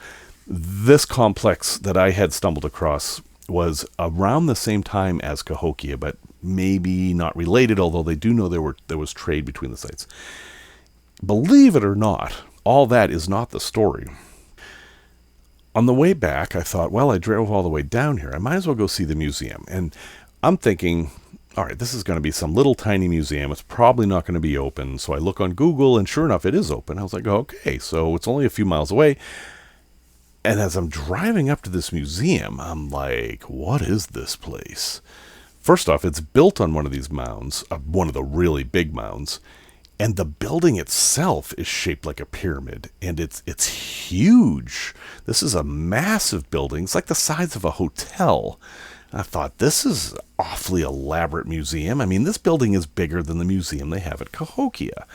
This complex that I had stumbled across was around the same time as Cahokia, but maybe not related, although they do know there was trade between the sites. Believe it or not, all that is not the story. On the way back, I thought, well, I drove all the way down here. I might as well go see the museum. And I'm thinking, all right, this is going to be some little tiny museum. It's probably not going to be open. So I look on Google, and sure enough, it is open. I was like, okay, so it's only a few miles away. And as I'm driving up to this museum, I'm like, what is this place? First off, it's built on one of these mounds, one of the really big mounds. And the building itself is shaped like a pyramid, and it's huge. This is a massive building. It's like the size of a hotel. I thought, this is an awfully elaborate museum. I mean, this building is bigger than the museum they have at Cahokia.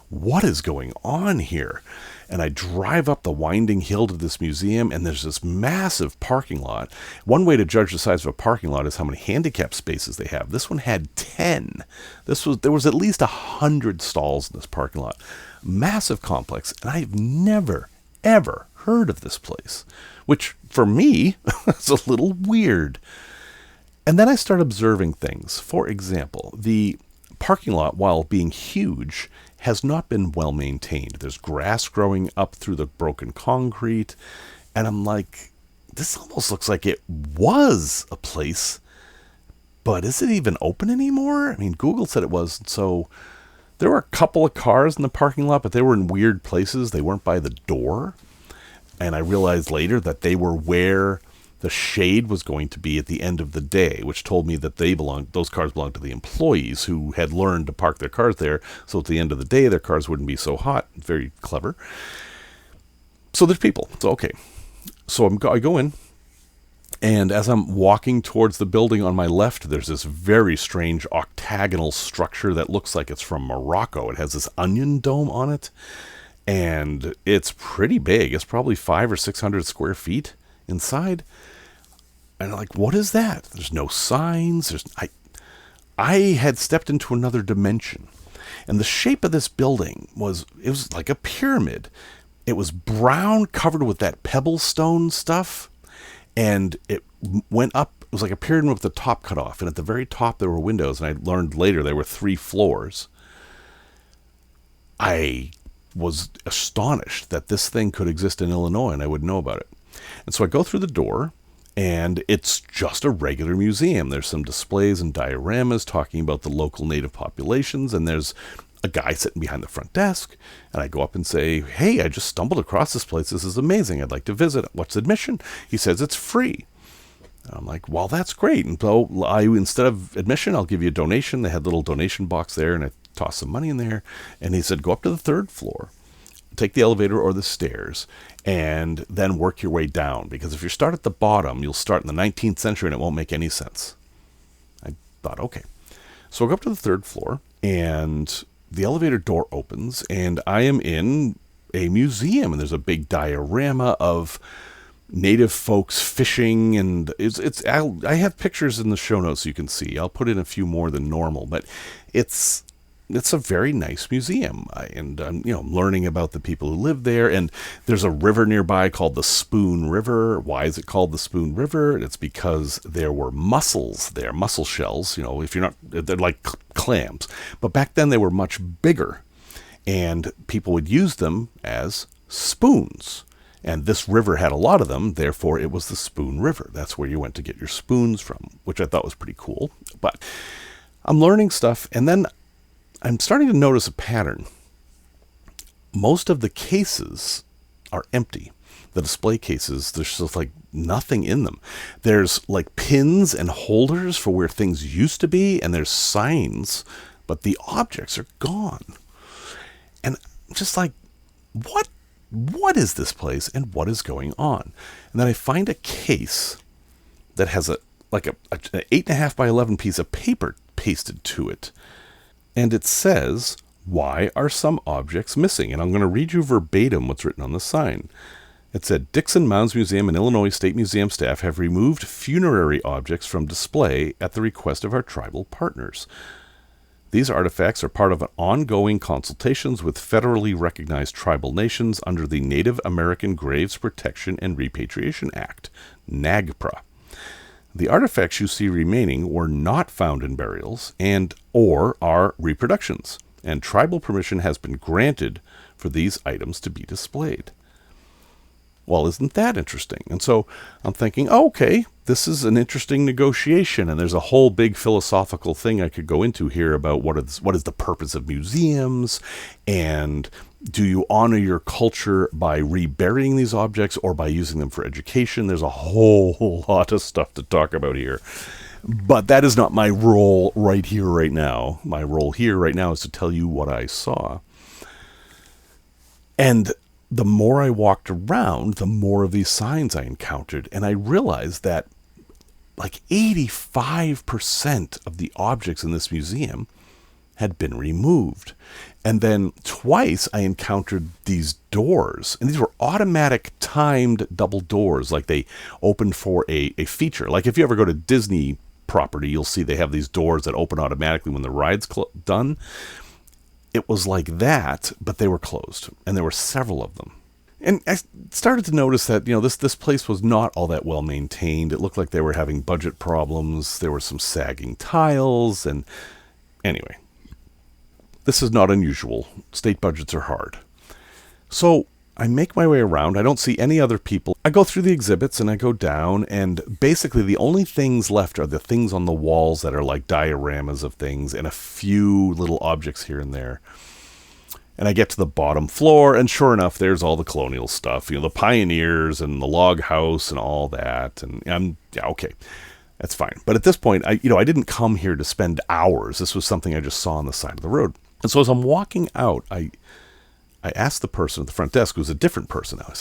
What is going on here? And I drive up the winding hill to this museum, and there's this massive parking lot. One way to judge the size of a parking lot is how many handicap spaces they have. This one had 10. There was at least 100 stalls in this parking lot. Massive complex, and I've never, ever heard of this place, which for me is a little weird. And then I start observing things. For example, the parking lot, while being huge, has not been well maintained. There's grass growing up through the broken concrete, and I'm like, this almost looks like it was a place, but is it even open anymore? I mean, Google said it was, so there were a couple of cars in the parking lot, but they were in weird places. They weren't by the door, and I realized later that they were where the shade was going to be at the end of the day, which told me that those cars belonged to the employees who had learned to park their cars there, so at the end of the day, their cars wouldn't be so hot. Very clever. So there's people. So, okay. So I go in, and as I'm walking towards the building on my left, there's this very strange octagonal structure that looks like it's from Morocco. It has this onion dome on it, and it's pretty big. It's probably 500 or 600 square feet inside. And I'm like, what is that? There's no signs. I had stepped into another dimension. And the shape of this building was like a pyramid. It was brown, covered with that pebble stone stuff. And it went up. It was like a pyramid with the top cut off. And at the very top, there were windows. And I learned later there were 3 floors. I was astonished that this thing could exist in Illinois and I wouldn't know about it. And so I go through the door, and it's just a regular museum. There's some displays and dioramas talking about the local native populations, and there's a guy sitting behind the front desk, and I go up and say, hey, I just stumbled across this place. This is amazing. I'd like to visit. What's admission? He says it's free. And I'm like, well, that's great. And so instead of admission, I'll give you a donation. They had a little donation box there, and I tossed some money in there, and he said, go up to the third floor, take the elevator or the stairs, and then work your way down. Because if you start at the bottom, you'll start in the 19th century and it won't make any sense. I thought, okay. So I go up to the third floor, and the elevator door opens, and I am in a museum, and there's a big diorama of native folks fishing, and I have pictures in the show notes so you can see. I'll put in a few more than normal, but it's a very nice museum, and I'm learning about the people who live there. And there's a river nearby called the Spoon River. Why is it called the Spoon River? It's because there were mussels there, mussel shells. If you're not, they're like clams, but back then they were much bigger, and people would use them as spoons. And this river had a lot of them, therefore it was the Spoon River. That's where you went to get your spoons from, which I thought was pretty cool. But I'm learning stuff, and then I'm starting to notice a pattern. Most of the cases are empty. The display cases, there's just like nothing in them. There's like pins and holders for where things used to be, and there's signs, but the objects are gone. And I'm just like, what is this place, and what is going on? And then I find a case that has an 8.5 by 11 piece of paper pasted to it. And it says, why are some objects missing? And I'm going to read you verbatim what's written on the sign. It said, Dickson, Mounds Museum, and Illinois State Museum staff have removed funerary objects from display at the request of our tribal partners. These artifacts are part of an ongoing consultations with federally recognized tribal nations under the Native American Graves Protection and Repatriation Act, NAGPRA. The artifacts you see remaining were not found in burials or are reproductions, and tribal permission has been granted for these items to be displayed. Well, isn't that interesting? And so I'm thinking, okay, this is an interesting negotiation, and there's a whole big philosophical thing I could go into here about what is the purpose of museums, and do you honor your culture by reburying these objects or by using them for education? There's a whole lot of stuff to talk about here. But that is not my role right here, right now. My role here right now is to tell you what I saw. And the more I walked around, the more of these signs I encountered. And I realized that like 85% of the objects in this museum had been removed. And then twice I encountered these doors. And these were automatic timed double doors, like they opened for a feature. Like if you ever go to Disney property, you'll see they have these doors that open automatically when the ride's done. It was like that, but they were closed, and there were several of them. And I started to notice that, this place was not all that well maintained. It looked like they were having budget problems. There were some sagging tiles, and anyway, this is not unusual. State budgets are hard. So I make my way around. I don't see any other people. I go through the exhibits and I go down, and basically the only things left are the things on the walls that are like dioramas of things and a few little objects here and there. And I get to the bottom floor, and sure enough, there's all the colonial stuff, the pioneers and the log house and all that. And okay, that's fine. But at this point, I didn't come here to spend hours. This was something I just saw on the side of the road. And so as I'm walking out, I asked the person at the front desk, who's a different person now.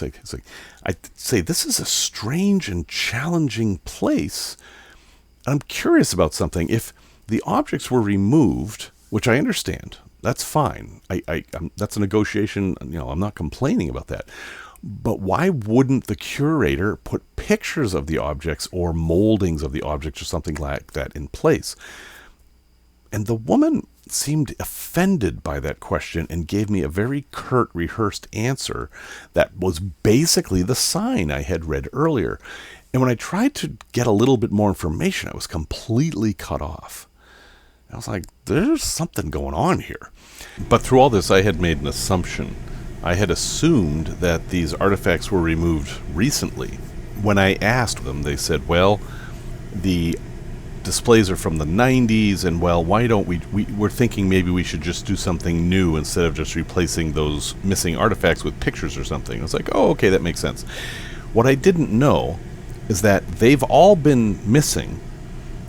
I say, this is a strange and challenging place. I'm curious about something. If the objects were removed, which I understand, that's fine. That's a negotiation. I'm not complaining about that. But why wouldn't the curator put pictures of the objects or moldings of the objects or something like that in place? And the woman seemed offended by that question and gave me a very curt, rehearsed answer that was basically the sign I had read earlier. And when I tried to get a little bit more information, I was completely cut off. I was like, there's something going on here. But through all this, I had made an assumption. I had assumed that these artifacts were removed recently. When I asked them, they said, well, the displays are from the 90s, and well, why don't we're thinking maybe we should just do something new instead of just replacing those missing artifacts with pictures or something. I was like, oh, okay, that makes sense. What I didn't know is that they've all been missing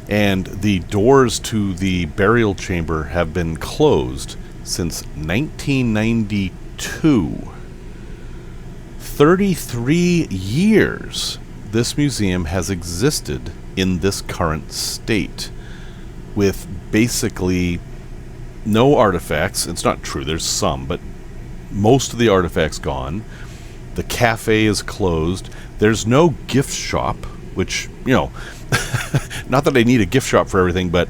And the doors to the burial chamber have been closed since 1992. 33 years this museum has existed in this current state, with basically no artifacts. It's not true, there's some, but most of the artifacts gone. The cafe is closed. There's no gift shop, which, not that I need a gift shop for everything, but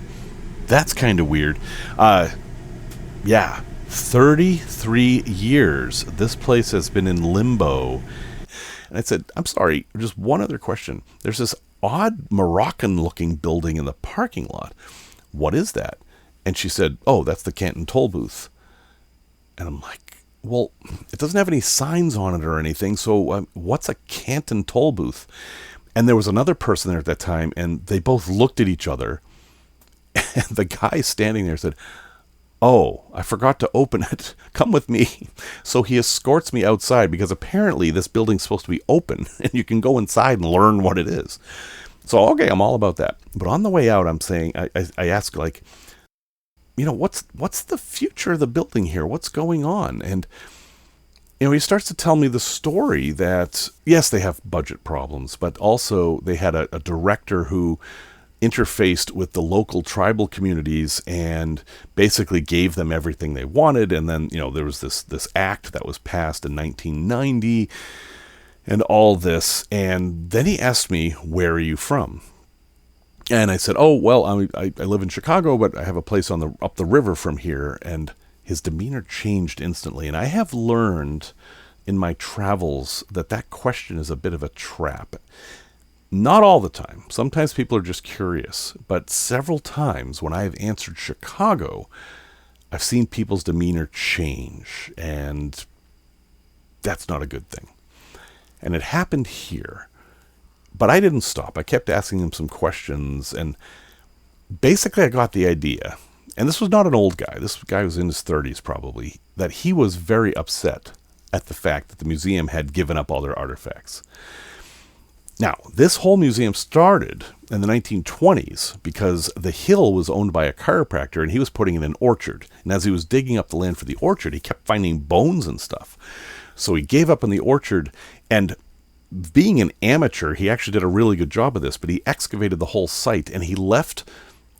that's kind of weird. Yeah, 33 years this place has been in limbo. And I said, I'm sorry, just one other question. There's this odd Moroccan-looking building in the parking lot. What is that? And she said, oh, that's the Canton toll booth. And I'm like, well, it doesn't have any signs on it or anything, so what's a Canton toll booth? And there was another person there at that time, and they both looked at each other, and the guy standing there said, oh, I forgot to open it. Come with me. So he escorts me outside, because apparently this building's supposed to be open, and you can go inside and learn what it is. So, okay, I'm all about that. But on the way out, I'm saying, I ask, like, what's the future of the building here? What's going on? And, he starts to tell me the story that, yes, they have budget problems, but also they had a director who interfaced with the local tribal communities and basically gave them everything they wanted. And then, there was this act that was passed in 1990 and all this. And then he asked me, where are you from? And I said, oh, well, I live in Chicago, but I have a place up the river from here. And his demeanor changed instantly. And I have learned in my travels that question is a bit of a trap. Not all the time. Sometimes people are just curious. But several times when I have answered Chicago, I've seen people's demeanor change. And that's not a good thing. And it happened here. But I didn't stop. I kept asking him some questions, and basically I got the idea, and this was not an old guy, this guy was in his 30s probably, that he was very upset at the fact that the museum had given up all their artifacts. Now, this whole museum started in the 1920s because the hill was owned by a chiropractor, and he was putting in an orchard. And as he was digging up the land for the orchard, he kept finding bones and stuff. So he gave up on the orchard, and being an amateur, he actually did a really good job of this, but he excavated the whole site, and he left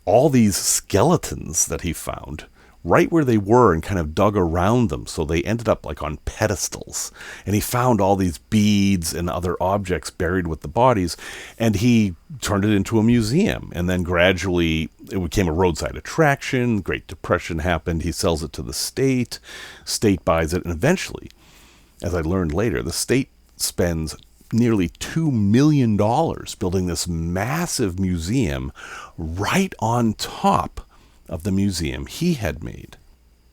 all these skeletons that he found right where they were and kind of dug around them, so they ended up like on pedestals. And he found all these beads and other objects buried with the bodies, and he turned it into a museum. And then gradually it became a roadside attraction. Great Depression happened. He sells it to the state. State buys it, and eventually, as I learned later, the state spends nearly $2 million building this massive museum right on top of the museum he had made.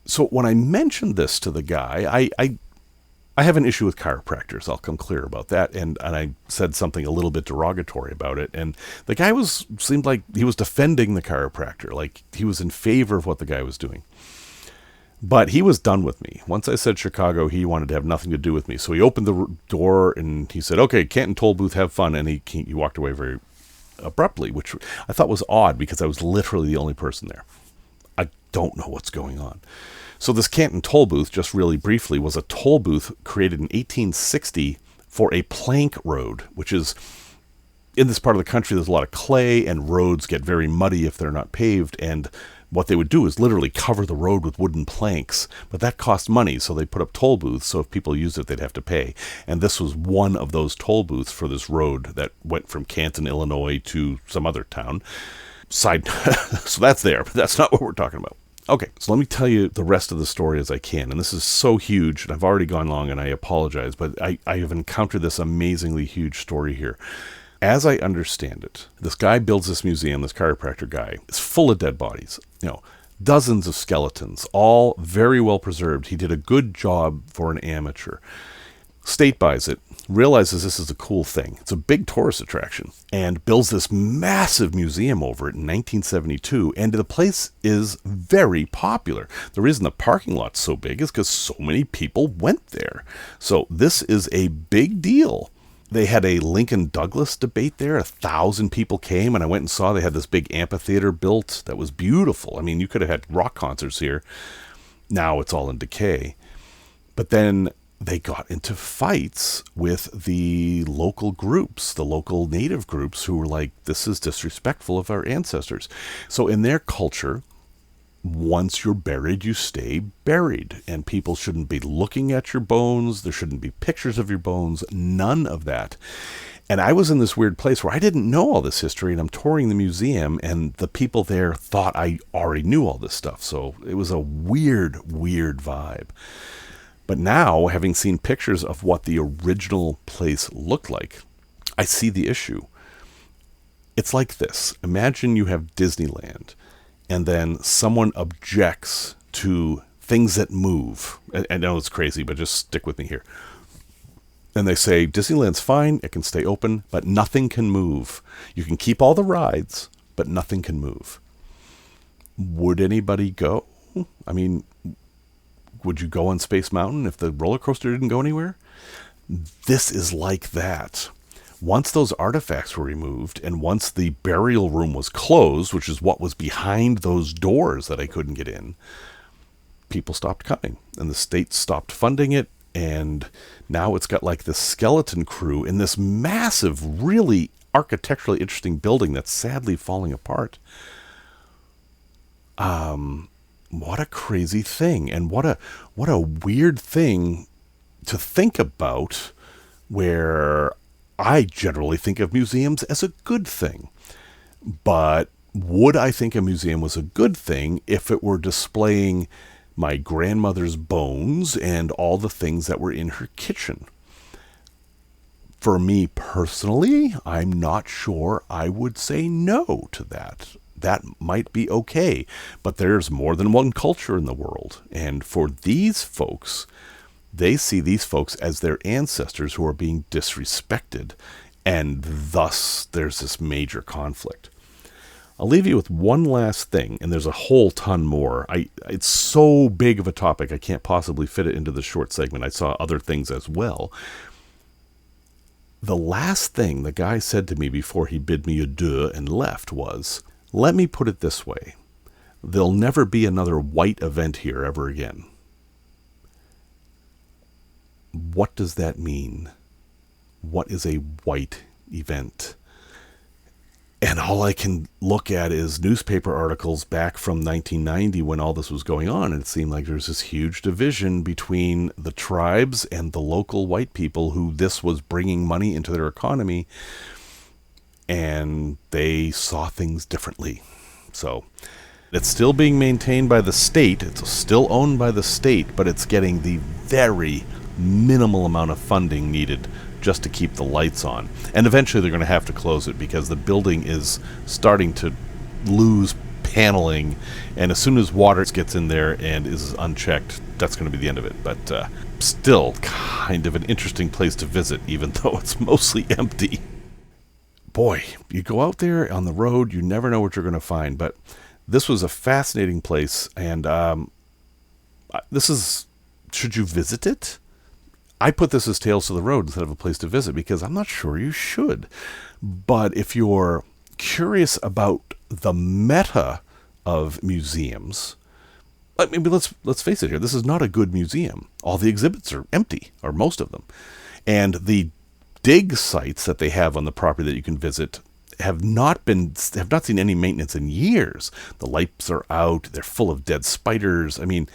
So when I mentioned this to the guy, I have an issue with chiropractors. I'll come clear about that. And I said something a little bit derogatory about it. And the guy seemed like he was defending the chiropractor, like he was in favor of what the guy was doing. But he was done with me. Once I said Chicago, he wanted to have nothing to do with me. So he opened the door and he said, okay, Canton toll booth, have fun. And he walked away very abruptly, which I thought was odd because I was literally the only person there. I don't know what's going on. So this Canton toll booth, just really briefly, was a toll booth created in 1860 for a plank road, which is, in this part of the country, there's a lot of clay and roads get very muddy if they're not paved. And what they would do is literally cover the road with wooden planks, but that cost money, so they put up toll booths, so if people used it, they'd have to pay. And this was one of those toll booths for this road that went from Canton, Illinois to some other town. So that's there, but that's not what we're talking about. Okay, so let me tell you the rest of the story as I can, and this is so huge, and I've already gone long, and I apologize, but I have encountered this amazingly huge story here. As I understand it, this guy builds this museum, this chiropractor guy. It's full of dead bodies, dozens of skeletons, all very well preserved. He did a good job for an amateur. State buys it, realizes this is a cool thing. It's a big tourist attraction, and builds this massive museum over it in 1972, and the place is very popular. The reason the parking lot's so big is because so many people went there. So this is a big deal. They had a Lincoln Douglas debate there. 1,000 people came, and I went and saw they had this big amphitheater built that was beautiful. I mean, you could have had rock concerts here. Now it's all in decay. But then they got into fights with the local groups, the local native groups, who were like, this is disrespectful of our ancestors. So in their culture, once you're buried, you stay buried, and people shouldn't be looking at your bones. There shouldn't be pictures of your bones, none of that. And I was in this weird place where I didn't know all this history, and I'm touring the museum, and the people there thought I already knew all this stuff. So it was a weird vibe. But now, having seen pictures of what the original place looked like, I see the issue. It's like this. Imagine you have Disneyland, and then someone objects to things that move. I know it's crazy, but just stick with me here. And they say, Disneyland's fine, it can stay open, but nothing can move. You can keep all the rides, but nothing can move. Would anybody go? I mean, would you go on Space Mountain if the roller coaster didn't go anywhere? This is like that. Once those artifacts were removed, and once the burial room was closed, which is what was behind those doors that I couldn't get in, people stopped coming, and the state stopped funding it, and now it's got like this skeleton crew in this massive, really architecturally interesting building that's sadly falling apart. What a crazy thing, and what a weird thing to think about, where I generally think of museums as a good thing. But would I think a museum was a good thing if it were displaying my grandmother's bones and all the things that were in her kitchen? For me personally, I'm not sure I would say no to that. That might be okay, but there's more than one culture in the world. And for these folks, they see these folks as their ancestors who are being disrespected, and thus there's this major conflict. I'll leave you with one last thing, and there's a whole ton more. It's so big of a topic, I can't possibly fit it into the short segment. I saw other things as well. The last thing the guy said to me before he bid me adieu and left was, let me put it this way. There'll never be another white event here ever again. What does that mean? What is a white event? And all I can look at is newspaper articles back from 1990 when all this was going on. And it seemed like there was this huge division between the tribes and the local white people who this was bringing money into their economy. And they saw things differently. So it's still being maintained by the state. It's still owned by the state, but it's getting the very minimal amount of funding needed just to keep the lights on. And eventually they're going to have to close it because the building is starting to lose paneling, and as soon as water gets in there and is unchecked, that's going to be the end of it. But still kind of an interesting place to visit, even though it's mostly empty. Boy, you go out there on the road, you never know what you're going to find. But this was a fascinating place, and should you visit it? I put this as Tales to the Road instead of a place to visit because I'm not sure you should. But if you're curious about the meta of museums, maybe let's face it here, this is not a good museum. All the exhibits are empty, or most of them. And the dig sites that they have on the property that you can visit have not seen any maintenance in years. The lights are out, they're full of dead spiders. I mean,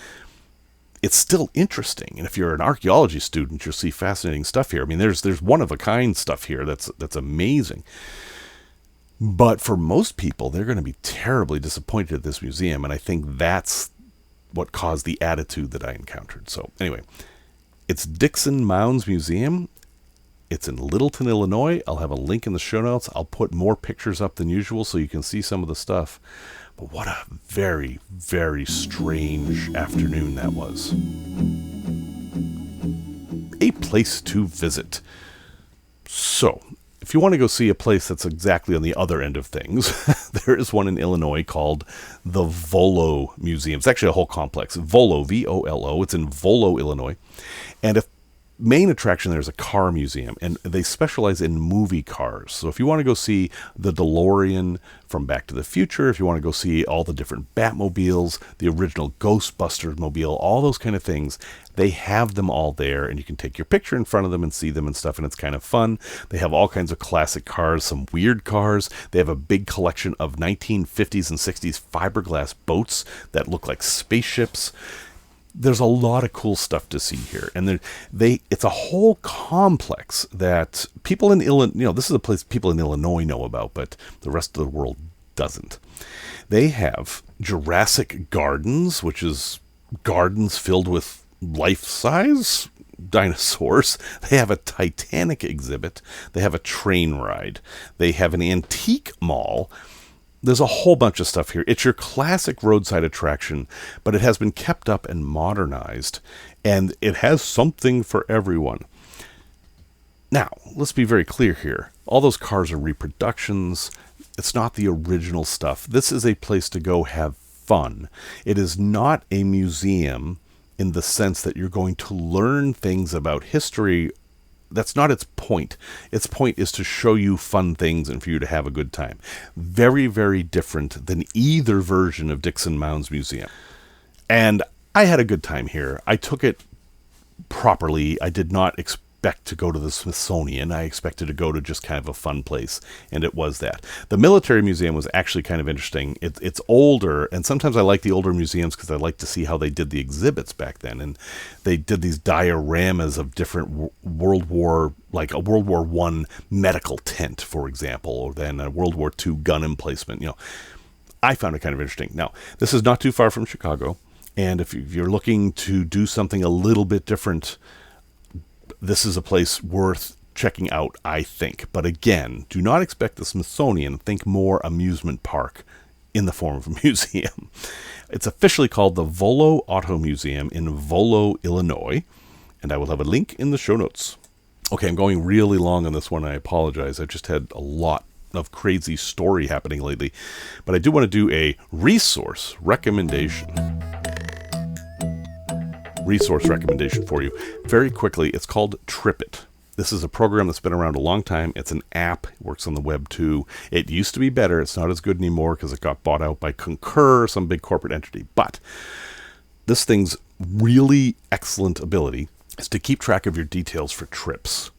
it's still interesting. And if you're an archaeology student, you'll see fascinating stuff here. I mean, there's one-of-a-kind stuff here that's amazing. But for most people, they're going to be terribly disappointed at this museum, and I think that's what caused the attitude that I encountered. So anyway, it's Dickson Mounds Museum. It's in Littleton, Illinois. I'll have a link in the show notes. I'll put more pictures up than usual so you can see some of the stuff. But what a very, very strange afternoon that was. A place to visit. So, if you want to go see a place that's exactly on the other end of things, there is one in Illinois called the Volo Museums. It's actually a whole complex. Volo, V-O-L-O. It's in Volo, Illinois. And if main attraction there is a car museum, and they specialize in movie cars. So if you want to go see the DeLorean from Back to the Future, if you want to go see all the different Batmobiles, the original Ghostbusters mobile, all those kind of things, they have them all there, and you can take your picture in front of them and see them and stuff, and it's kind of fun. They have all kinds of classic cars, some weird cars. They have a big collection of 1950s and 60s fiberglass boats that look like spaceships. There's a lot of cool stuff to see here, and it's a whole complex that people in Illinois, this is a place people in Illinois know about, but the rest of the world doesn't. They have Jurassic Gardens, which is gardens filled with life-size dinosaurs. They have a Titanic exhibit. They have a train ride. They have an antique mall. There's a whole bunch of stuff here. It's your classic roadside attraction, but it has been kept up and modernized, and it has something for everyone. Now, let's be very clear here. All those cars are reproductions. It's not the original stuff. This is a place to go have fun. It is not a museum in the sense that you're going to learn things about history. That's not its point. Its point is to show you fun things and for you to have a good time. Very, very different than either version of Dickson Mounds Museum. And I had a good time here. I took it properly. I did not expect to go to the Smithsonian. I expected to go to just kind of a fun place, and it was that. The military museum was actually kind of interesting. It's older, and sometimes I like the older museums because I like to see how they did the exhibits back then. And they did these dioramas of different World War, like a World War I medical tent, for example, or then a World War II gun emplacement. I found it kind of interesting. Now, this is not too far from Chicago, and if you're looking to do something a little bit different, this is a place worth checking out, I think. But again, do not expect the Smithsonian. Think more amusement park in the form of a museum. It's officially called the Volo Auto Museum in Volo, Illinois, and I will have a link in the show notes. Okay, I'm going really long on this one. I apologize. I've just had a lot of crazy story happening lately. But I do want to do a resource recommendation for you very quickly. It's called TripIt. This is a program that's been around a long time. It's an app. It works on the web too. It used to be better. It's not as good anymore because it got bought out by Concur, some big corporate entity. But this thing's really excellent ability is to keep track of your details for trips.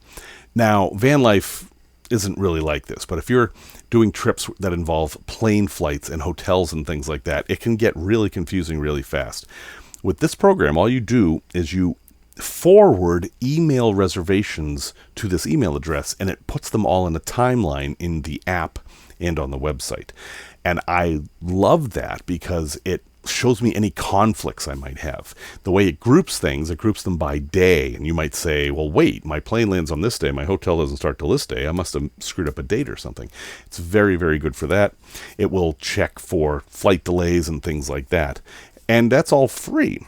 Now, van life isn't really like this, but if you're doing trips that involve plane flights and hotels and things like that, it can get really confusing really fast. With this program, all you do is you forward email reservations to this email address, and it puts them all in a timeline in the app and on the website. And I love that because it shows me any conflicts I might have. The way it groups things, it groups them by day. And you might say, well, wait, my plane lands on this day. My hotel doesn't start till this day. I must have screwed up a date or something. It's very, very good for that. It will check for flight delays and things like that. And that's all free.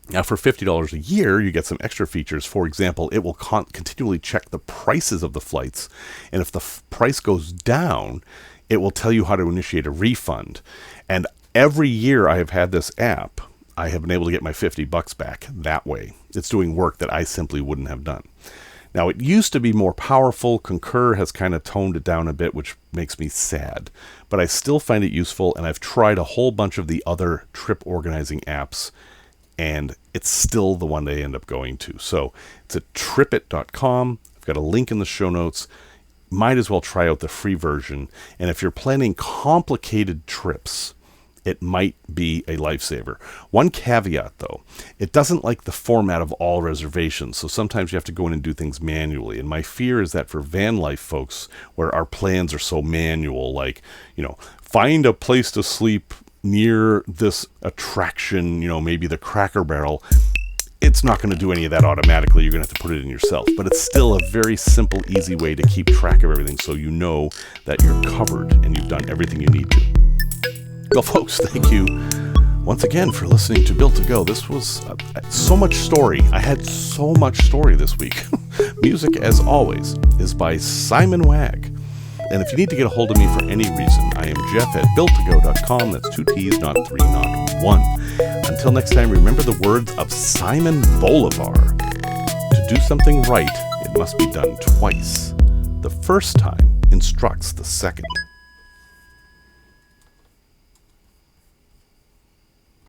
Now, for $50 a year, you get some extra features. For example, it will continually check the prices of the flights. And if the price goes down, it will tell you how to initiate a refund. And every year I have had this app, I have been able to get my $50 back that way. It's doing work that I simply wouldn't have done. Now, it used to be more powerful. Concur has kind of toned it down a bit, which makes me sad. But I still find it useful, and I've tried a whole bunch of the other trip organizing apps, and it's still the one they end up going to. So it's at TripIt.com. I've got a link in the show notes. Might as well try out the free version. And if you're planning complicated trips, it might be a lifesaver. One caveat, though, it doesn't like the format of all reservations, so sometimes you have to go in and do things manually. And my fear is that for van life folks, where our plans are so manual, like, find a place to sleep near this attraction, maybe the Cracker Barrel, it's not going to do any of that automatically. You're going to have to put it in yourself. But it's still a very simple, easy way to keep track of everything so you know that you're covered and you've done everything you need to. Well, folks, thank you once again for listening to Built to Go. This was so much story. I had so much story this week. Music, as always, is by Simon Wagg. And if you need to get a hold of me for any reason, I am Jeff at builttogo.com. That's 2 T's, not 3, not 1. Until next time, remember the words of Simon Bolivar. To do something right, it must be done twice. The first time instructs the second.